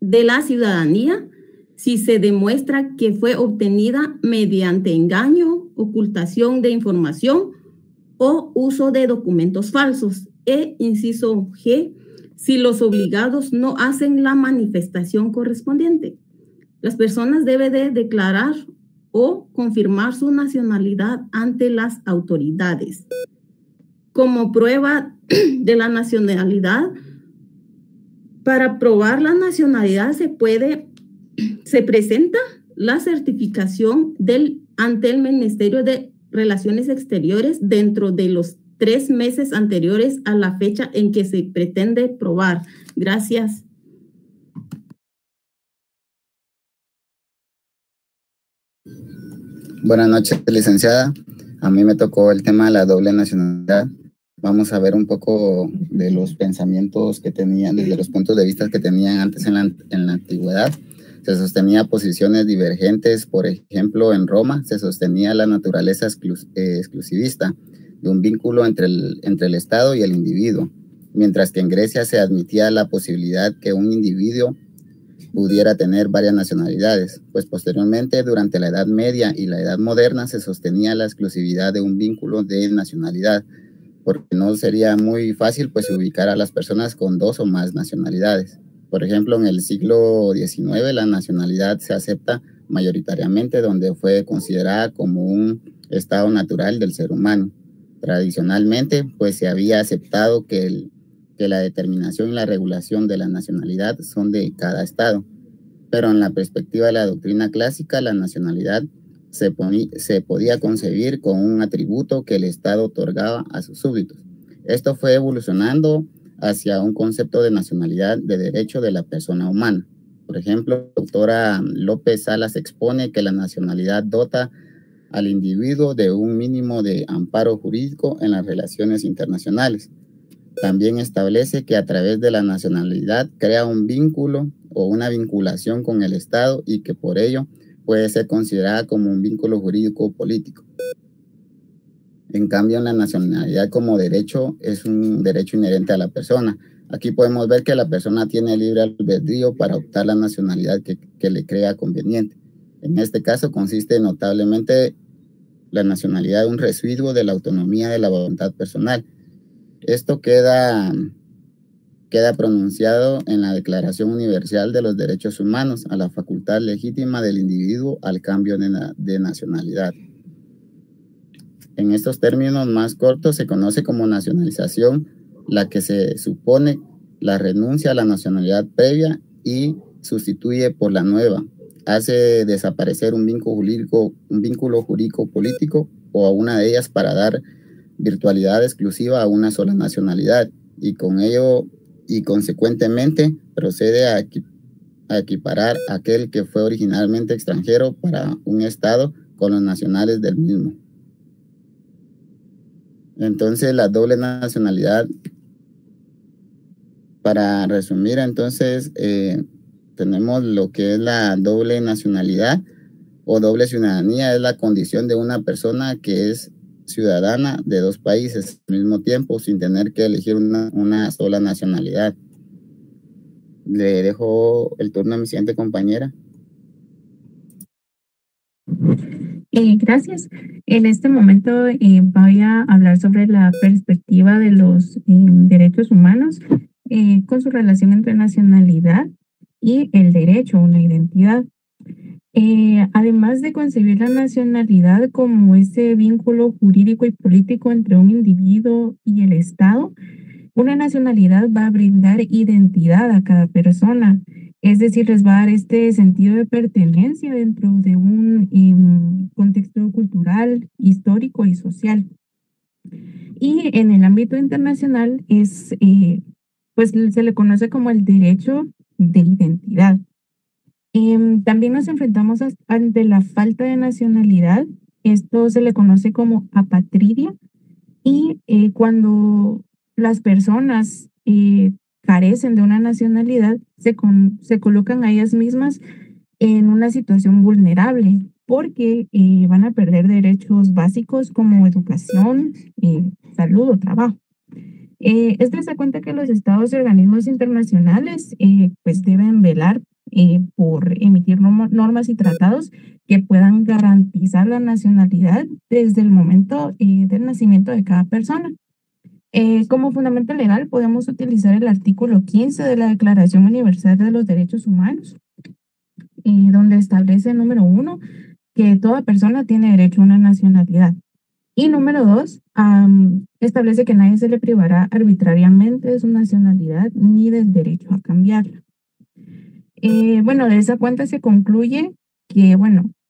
la ciudadanía si se demuestra que fue obtenida mediante engaño, ocultación de información o uso de documentos falsos. Inciso G, si los obligados no hacen la manifestación correspondiente. Las personas deben de declarar o confirmar su nacionalidad ante las autoridades. Como prueba de la nacionalidad, para probar la nacionalidad se presenta la certificación ante el Ministerio de Relaciones Exteriores dentro de los 3 meses anteriores a la fecha en que se pretende probar. Gracias. Buenas noches, licenciada. A mí me tocó el tema de la doble nacionalidad. Vamos a ver un poco de los pensamientos que tenían, desde los puntos de vista que tenían antes en la antigüedad. Se sostenía posiciones divergentes. Por ejemplo, en Roma se sostenía la naturaleza exclusivista de un vínculo entre el Estado y el individuo, mientras que en Grecia se admitía la posibilidad que un individuo pudiera tener varias nacionalidades, pues posteriormente, durante la Edad Media y la Edad Moderna, se sostenía la exclusividad de un vínculo de nacionalidad, porque no sería muy fácil pues ubicar a las personas con 2 o más nacionalidades. Por ejemplo, en el siglo XIX la nacionalidad se acepta mayoritariamente donde fue considerada como un estado natural del ser humano. Tradicionalmente, pues se había aceptado que la determinación y la regulación de la nacionalidad son de cada estado, pero en la perspectiva de la doctrina clásica, la nacionalidad se podía concebir como un atributo que el Estado otorgaba a sus súbditos. Esto fue evolucionando hacia un concepto de nacionalidad de derecho de la persona humana. Por ejemplo, la doctora López Salas expone que la nacionalidad dota al individuo de un mínimo de amparo jurídico en las relaciones internacionales. También establece que a través de la nacionalidad crea un vínculo o una vinculación con el Estado y que por ello puede ser considerada como un vínculo jurídico o político. En cambio, la nacionalidad como derecho es un derecho inherente a la persona. Aquí podemos ver que la persona tiene libre albedrío para optar la nacionalidad que le crea conveniente. En este caso consiste notablemente la nacionalidad de un residuo de la autonomía de la voluntad personal. Esto queda pronunciado en la Declaración Universal de los Derechos Humanos, a la facultad legítima del individuo al cambio de nacionalidad. En estos términos más cortos se conoce como nacionalización la que se supone la renuncia a la nacionalidad previa y sustituye por la nueva. Hace desaparecer un vínculo jurídico político o a una de ellas para dar virtualidad exclusiva a una sola nacionalidad y con ello y consecuentemente procede a equiparar a aquel que fue originalmente extranjero para un Estado con los nacionales del mismo. Entonces, la doble nacionalidad, para resumir, entonces, tenemos lo que es la doble nacionalidad o doble ciudadanía, es la condición de una persona que es ciudadana de dos países al mismo tiempo sin tener que elegir una sola nacionalidad. Le dejo el turno a mi siguiente compañera. Gracias. En este momento voy a hablar sobre la perspectiva de los derechos humanos con su relación entre nacionalidad y el derecho a una identidad. Además de concebir la nacionalidad como ese vínculo jurídico y político entre un individuo y el Estado, una nacionalidad va a brindar identidad a cada persona, es decir, les va a dar este sentido de pertenencia dentro de un contexto cultural, histórico y social. Y en el ámbito internacional pues se le conoce como el derecho de identidad. También nos enfrentamos ante la falta de nacionalidad. Esto se le conoce como apatridia y cuando las personas carecen de una nacionalidad, se colocan a ellas mismas en una situación vulnerable porque van a perder derechos básicos como educación, salud o trabajo. Esto se da cuenta que los estados y organismos internacionales pues deben velar por emitir normas y tratados que puedan garantizar la nacionalidad desde el momento del nacimiento de cada persona. Como fundamento legal podemos utilizar el artículo 15 de la Declaración Universal de los Derechos Humanos, donde establece, número 1, que toda persona tiene derecho a una nacionalidad. Y número 2, establece que nadie se le privará arbitrariamente de su nacionalidad ni del derecho a cambiarla. Bueno, de esa cuenta se concluye que,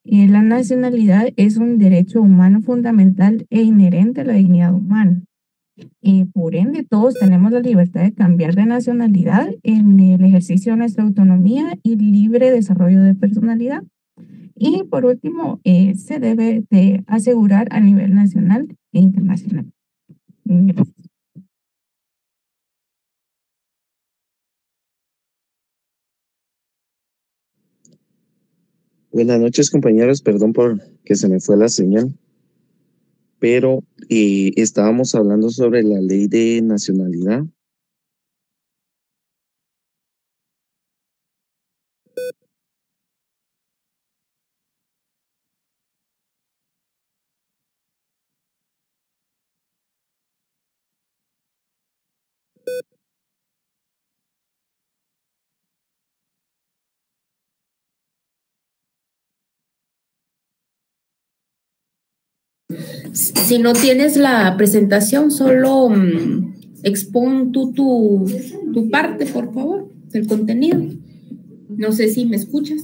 la nacionalidad es un derecho humano fundamental e inherente a la dignidad humana. Por ende, todos tenemos la libertad de cambiar de nacionalidad en el ejercicio de nuestra autonomía y libre desarrollo de personalidad. Y por último, se debe de asegurar a nivel nacional e internacional. Gracias. Buenas noches, compañeros. Perdón por que se me fue la señal, pero estábamos hablando sobre la ley de nacionalidad. Si no tienes la presentación, solo expon tu parte, por favor, del contenido. No sé si me escuchas.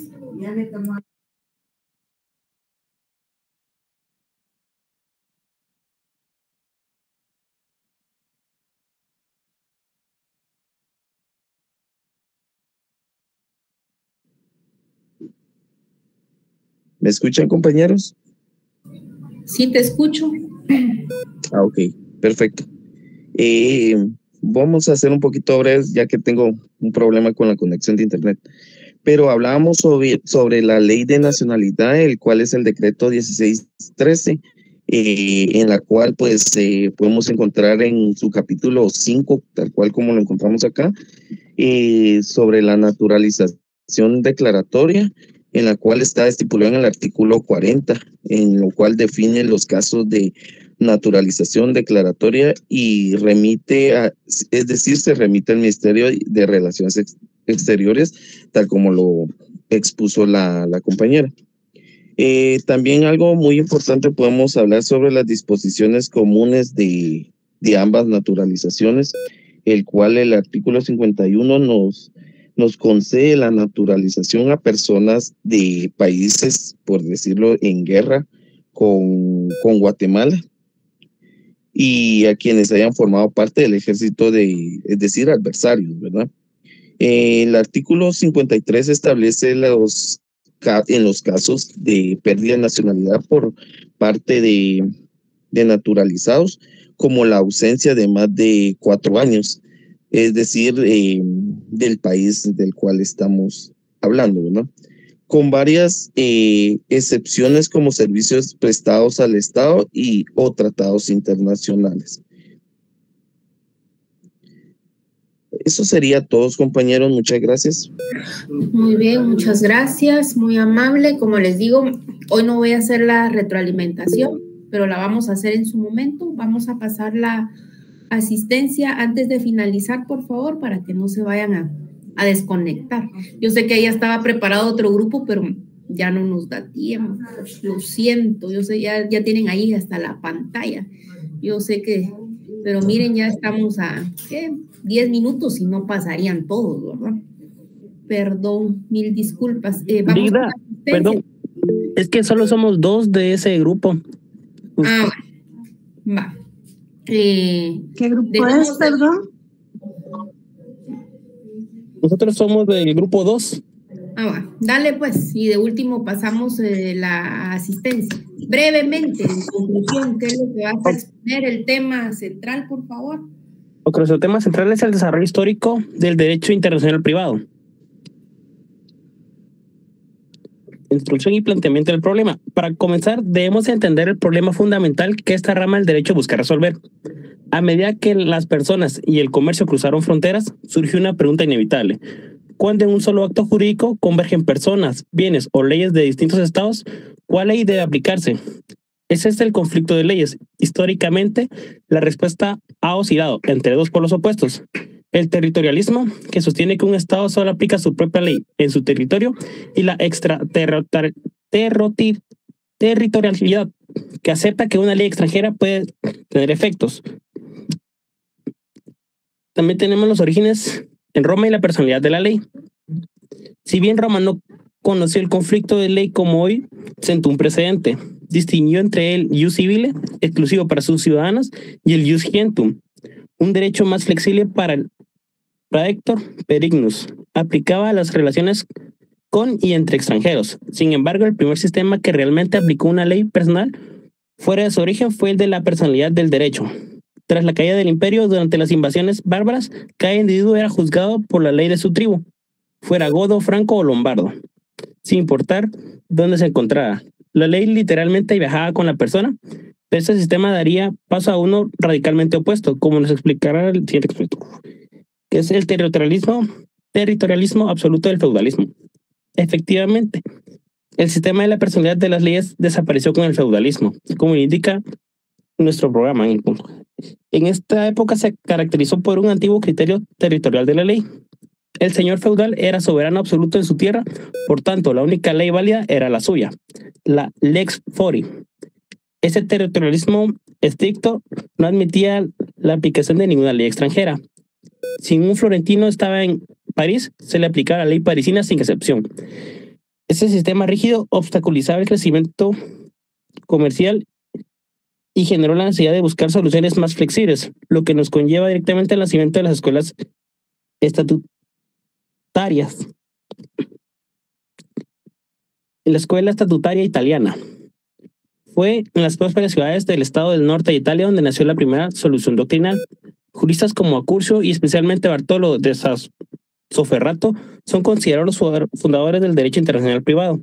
¿Me escuchan, compañeros? Sí, te escucho. Ah, ok, perfecto. Vamos a hacer un poquito breves ya que tengo un problema con la conexión de internet. Pero hablábamos sobre la ley de nacionalidad, el cual es el decreto 1613, en la cual pues podemos encontrar en su capítulo 5, tal cual como lo encontramos acá, sobre la naturalización declaratoria, en la cual está estipulado en el artículo 40, en lo cual define los casos de naturalización declaratoria y remite es decir, se remite al Ministerio de Relaciones Exteriores, tal como lo expuso la compañera. También algo muy importante, podemos hablar sobre las disposiciones comunes de ambas naturalizaciones, el cual el artículo 51 nos concede la naturalización a personas de países, por decirlo, en guerra con Guatemala, y a quienes hayan formado parte del ejército es decir, adversarios, ¿verdad? El artículo 53 establece en los casos de pérdida de nacionalidad por parte de naturalizados, como la ausencia de más de 4 años, es decir, del país del cual estamos hablando, ¿verdad? Con varias excepciones como servicios prestados al Estado o tratados internacionales. Eso sería todo, compañeros. Muchas gracias. Muy bien, muchas gracias. Muy amable. Como les digo, hoy no voy a hacer la retroalimentación, pero la vamos a hacer en su momento. Vamos a pasar la asistencia antes de finalizar, por favor, para que no se vayan a desconectar. Yo sé que ahí estaba preparado otro grupo, pero ya no nos da tiempo. Lo siento. Yo sé, ya tienen ahí hasta la pantalla. Yo sé que, pero miren, ya estamos a 10 minutos y no pasarían todos, ¿verdad? Perdón, mil disculpas. Vamos Vida, perdón, es que solo somos 2 de ese grupo. Ah, va. ¿Qué grupo es, perdón? Nosotros somos del grupo 2. Ah, va. Dale pues, y de último pasamos la asistencia. Brevemente, en conclusión, ¿qué es lo que vas a exponer? El tema central, por favor. Ok, nuestro tema central es el desarrollo histórico del derecho internacional privado. Introducción y planteamiento del problema. Para comenzar, debemos entender el problema fundamental que esta rama del derecho busca resolver. A medida que las personas y el comercio cruzaron fronteras, surgió una pregunta inevitable. Cuando en un solo acto jurídico convergen personas, bienes o leyes de distintos estados, ¿cuál ley debe aplicarse? Ese es el conflicto de leyes. Históricamente, la respuesta ha oscilado entre 2 polos opuestos. El territorialismo, que sostiene que un estado solo aplica su propia ley en su territorio, y la extraterritorialidad, que acepta que una ley extranjera puede tener efectos. También tenemos los orígenes en Roma y la personalidad de la ley. Si bien Roma no conoció el conflicto de ley como hoy, sentó un precedente. Distinguió entre el ius civile, exclusivo para sus ciudadanos, y el ius gentium, un derecho más flexible para el praetor perignus. Aplicaba a las relaciones con y entre extranjeros. Sin embargo, el primer sistema que realmente aplicó una ley personal fuera de su origen fue el de la personalidad del derecho. Tras la caída del imperio, durante las invasiones bárbaras, cada individuo era juzgado por la ley de su tribu, fuera godo, franco o lombardo, sin importar dónde se encontrara. La ley literalmente viajaba con la persona, pero este sistema daría paso a uno radicalmente opuesto, como nos explicará el siguiente experto, que es el territorialismo absoluto del feudalismo. Efectivamente, el sistema de la personalidad de las leyes desapareció con el feudalismo, como indica nuestro programa. En esta época se caracterizó por un antiguo criterio territorial de la ley. El señor feudal era soberano absoluto en su tierra, por tanto, la única ley válida era la suya, la lex fori. Ese territorialismo estricto no admitía la aplicación de ninguna ley extranjera. Si un florentino estaba en París, se le aplicaba la ley parisina sin excepción. Ese sistema rígido obstaculizaba el crecimiento comercial y generó la necesidad de buscar soluciones más flexibles, lo que nos conlleva directamente al nacimiento de las escuelas estatutarias. La escuela estatutaria italiana fue en las prósperas ciudades del estado del norte de Italia donde nació la primera solución doctrinal. Juristas como Accurcio y especialmente Bartolo de Sassoferrato son considerados los fundadores del derecho internacional privado.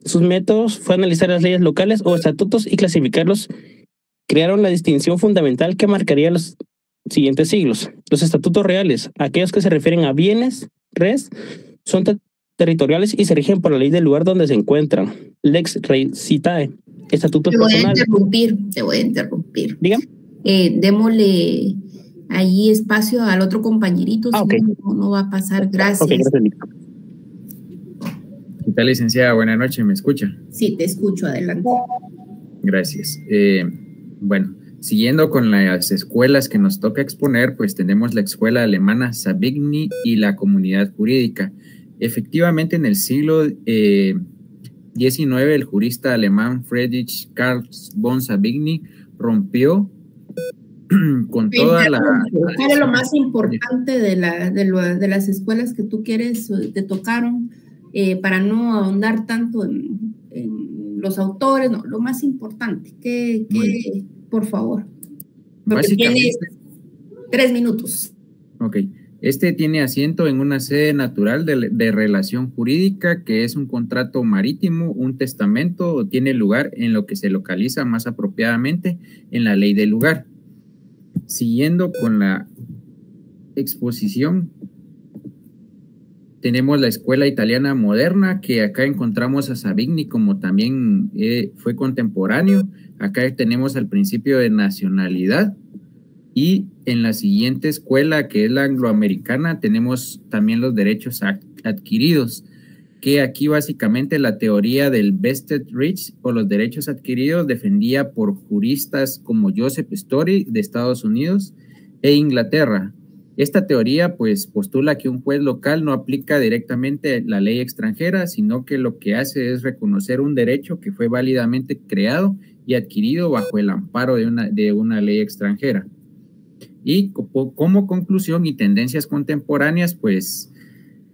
Sus métodos fue analizar las leyes locales o estatutos y clasificarlos. Crearon la distinción fundamental que marcaría los siguientes siglos. Los estatutos reales, aquellos que se refieren a bienes, res, son territoriales y se rigen por la ley del lugar donde se encuentran. Lex rei citae. Estatutos personales. Te voy a interrumpir. Dígame. Démosle ahí espacio al otro compañerito, okay. Si no va a pasar. Gracias. Okay, gracias. ¿Qué tal, licenciada? Buenas noches, ¿me escucha? Sí, te escucho, adelante. Gracias. Bueno, siguiendo con las escuelas que nos toca exponer, pues tenemos la escuela alemana Savigny y la comunidad jurídica. Efectivamente, en el siglo XIX, el jurista alemán Friedrich Karl von Savigny rompió con toda la... ¿Cuál es lo más importante de las escuelas que tú te tocaron, para no ahondar tanto en los autores? No, lo más importante, por favor. Porque tienes 3 minutos. Ok. Este tiene asiento en una sede natural de relación jurídica, que es un contrato marítimo, un testamento, o tiene lugar en lo que se localiza más apropiadamente en la ley del lugar. Siguiendo con la exposición, tenemos la escuela italiana moderna, que acá encontramos a Savigny como también fue contemporáneo. Acá tenemos el principio de nacionalidad. Y en la siguiente escuela, que es la angloamericana, tenemos también los derechos adquiridos, que aquí básicamente la teoría del vested rights o los derechos adquiridos defendida por juristas como Joseph Story de Estados Unidos e Inglaterra. Esta teoría pues postula que un juez local no aplica directamente la ley extranjera, sino que lo que hace es reconocer un derecho que fue válidamente creado y adquirido bajo el amparo de una ley extranjera. Y como conclusión y tendencias contemporáneas, pues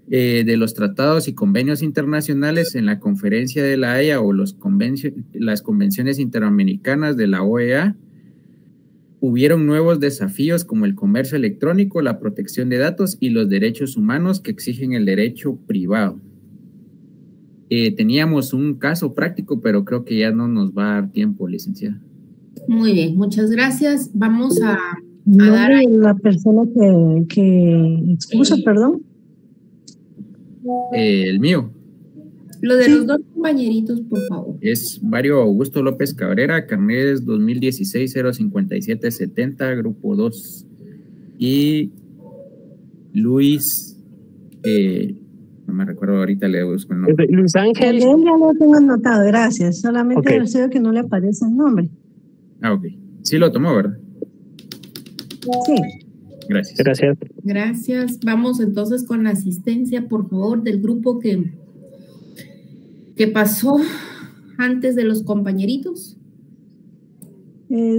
de los tratados y convenios internacionales en la Conferencia de la Haya o las convenciones interamericanas de la OEA, hubieron nuevos desafíos como el comercio electrónico, la protección de datos y los derechos humanos que exigen el derecho privado. Teníamos un caso práctico, pero creo que ya no nos va a dar tiempo, licenciada. Muy bien, muchas gracias. Vamos a dar la persona que expuso, perdón. El mío. Lo de los dos compañeritos, por favor. Es Mario Augusto López Cabrera, carnet 2016-05770, grupo 2. Y Luis, no me recuerdo ahorita, le busco el nombre. Luis Ángel. Ya lo tengo anotado, gracias. Solamente deseo que no le aparece el nombre. Ah, ok. Sí lo tomó, ¿verdad? Sí. Gracias. Gracias. Gracias. Vamos entonces con la asistencia, por favor, del grupo que pasó antes de los compañeritos.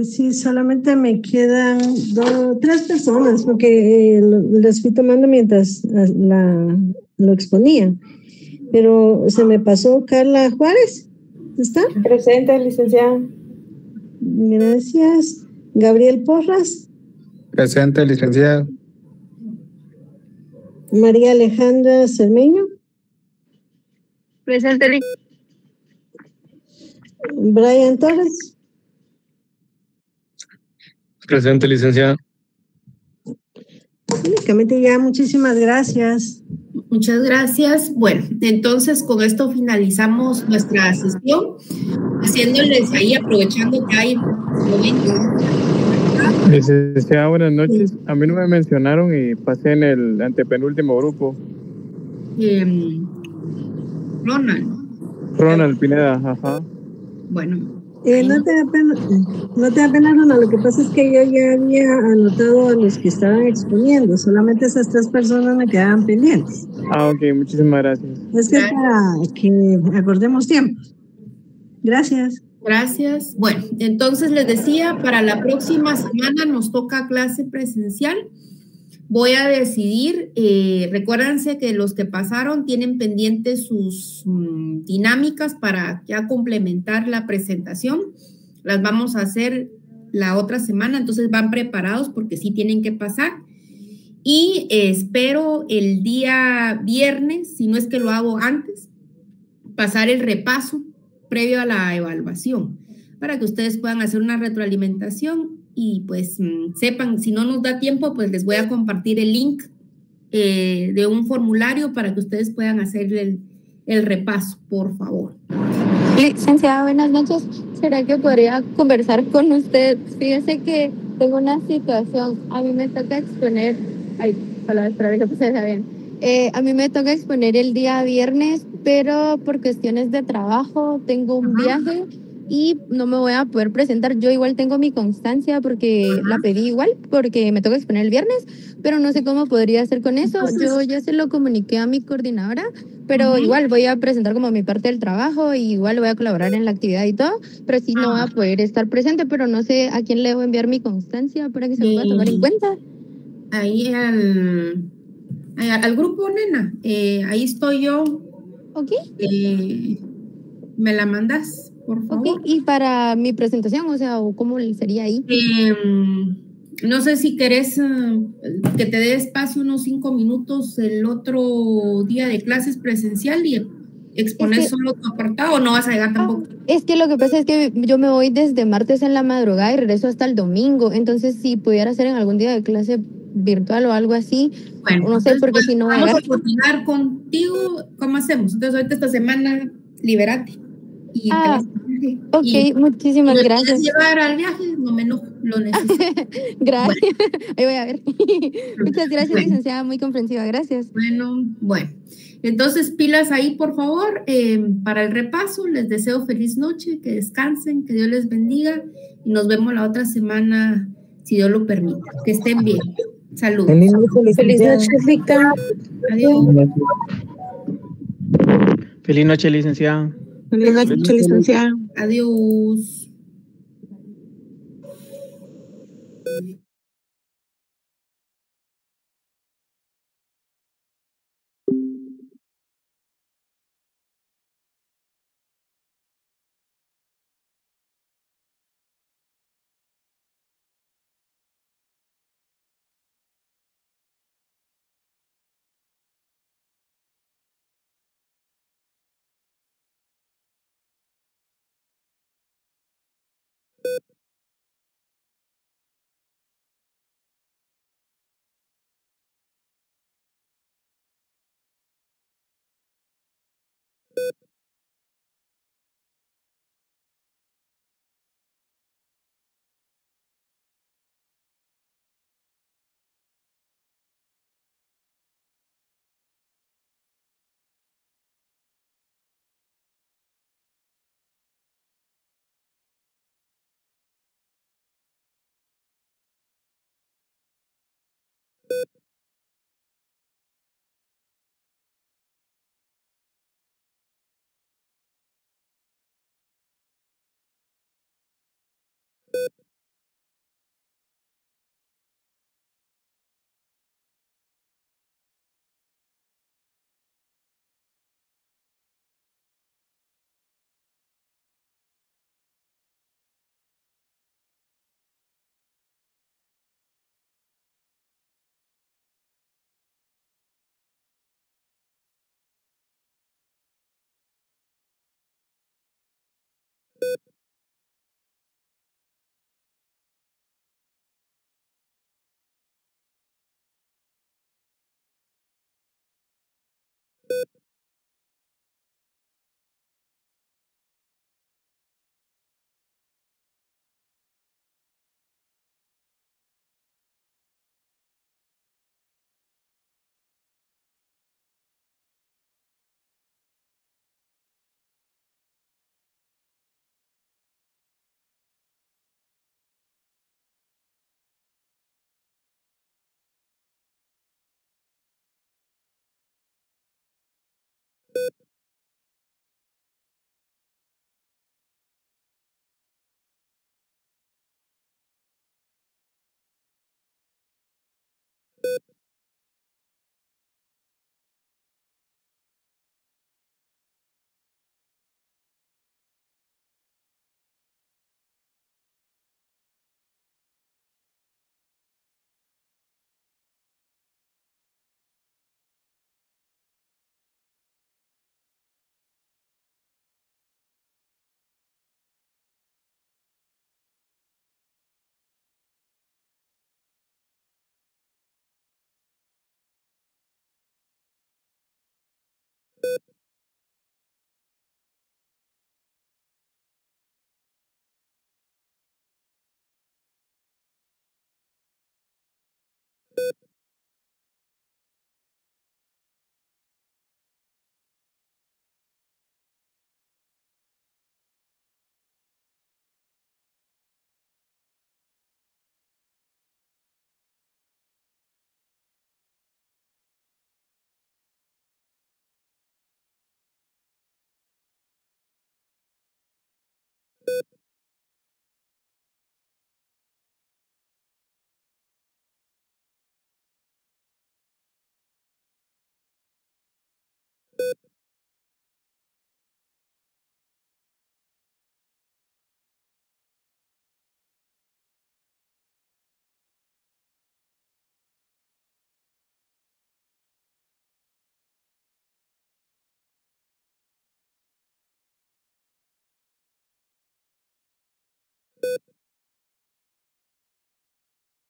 Sí, solamente me quedan 3 personas, porque las fui tomando mientras lo exponía. Pero se me pasó Carla Juárez. ¿Está? Presente, licenciada. Gracias. Gabriel Porras. Presente, licenciada. María Alejandra Cermeño. Presente, Brian Torres. Presente, licenciada. Únicamente ya, muchísimas gracias. Muchas gracias. Bueno, entonces con esto finalizamos nuestra sesión, haciéndoles ahí, aprovechando que hay momentos. Licenciada, buenas noches. A mí no me mencionaron y pasé en el antepenúltimo grupo. Ronald Pineda, ajá. Bueno. No te da pena, Ronald. Lo que pasa es que yo ya había anotado a los que estaban exponiendo. Solamente esas 3 personas me quedaban pendientes. Ah, ok, muchísimas gracias. Es que para que acordemos tiempo. Gracias. Gracias. Bueno, entonces les decía, para la próxima semana nos toca clase presencial. Voy a decidir, recuérdense que los que pasaron tienen pendientes sus dinámicas para ya complementar la presentación. las vamos a hacer la otra semana, entonces van preparados porque sí tienen que pasar. Y espero el día viernes, si no es que lo hago antes, pasar el repaso previo a la evaluación para que ustedes puedan hacer una retroalimentación y pues sepan, si no nos da tiempo, pues les voy a compartir el link de un formulario para que ustedes puedan hacer el repaso, por favor. Licenciada, buenas noches. ¿Será que podría conversar con usted? Fíjese que tengo una situación. A mí me toca exponer... para esperar que se vea bien. A mí me toca exponer el día viernes, pero por cuestiones de trabajo tengo un viaje y no me voy a poder presentar. Yo igual tengo mi constancia porque la pedí igual, porque me toca exponer el viernes, pero no sé cómo podría hacer con eso. Yo ya se lo comuniqué a mi coordinadora, pero igual voy a presentar como mi parte del trabajo y igual voy a colaborar en la actividad y todo, pero sí no voy a poder estar presente, pero no sé a quién le debo enviar mi constancia para que se me pueda tomar en cuenta. Ahí al grupo, nena, ahí estoy yo. Ok. ¿Me la mandas, por favor? Ok, y para mi presentación, o sea, ¿cómo sería ahí? No sé si querés que te dé espacio unos 5 minutos el otro día de clases presencial y exponer solo tu apartado, o no vas a llegar tampoco. Es que lo que pasa es que yo me voy desde martes en la madrugada y regreso hasta el domingo, entonces si pudiera hacer en algún día de clase virtual o algo así, bueno, no sé, porque si no vamos a coordinar contigo, ¿cómo hacemos? Entonces ahorita esta semana, libérate. Y ok, muchísimas gracias. Si llevar al viaje, no me enojo, lo necesito. Gracias, ahí voy a ver. Muchas gracias, licenciada, muy comprensiva, gracias. Bueno, entonces pilas ahí, por favor, para el repaso. Les deseo feliz noche, que descansen, que Dios les bendiga y nos vemos la otra semana, si Dios lo permite. Que estén bien. Saludos. Feliz noche, Rita. Adiós. Feliz noche, licenciada. Feliz noche, licenciada. Adiós.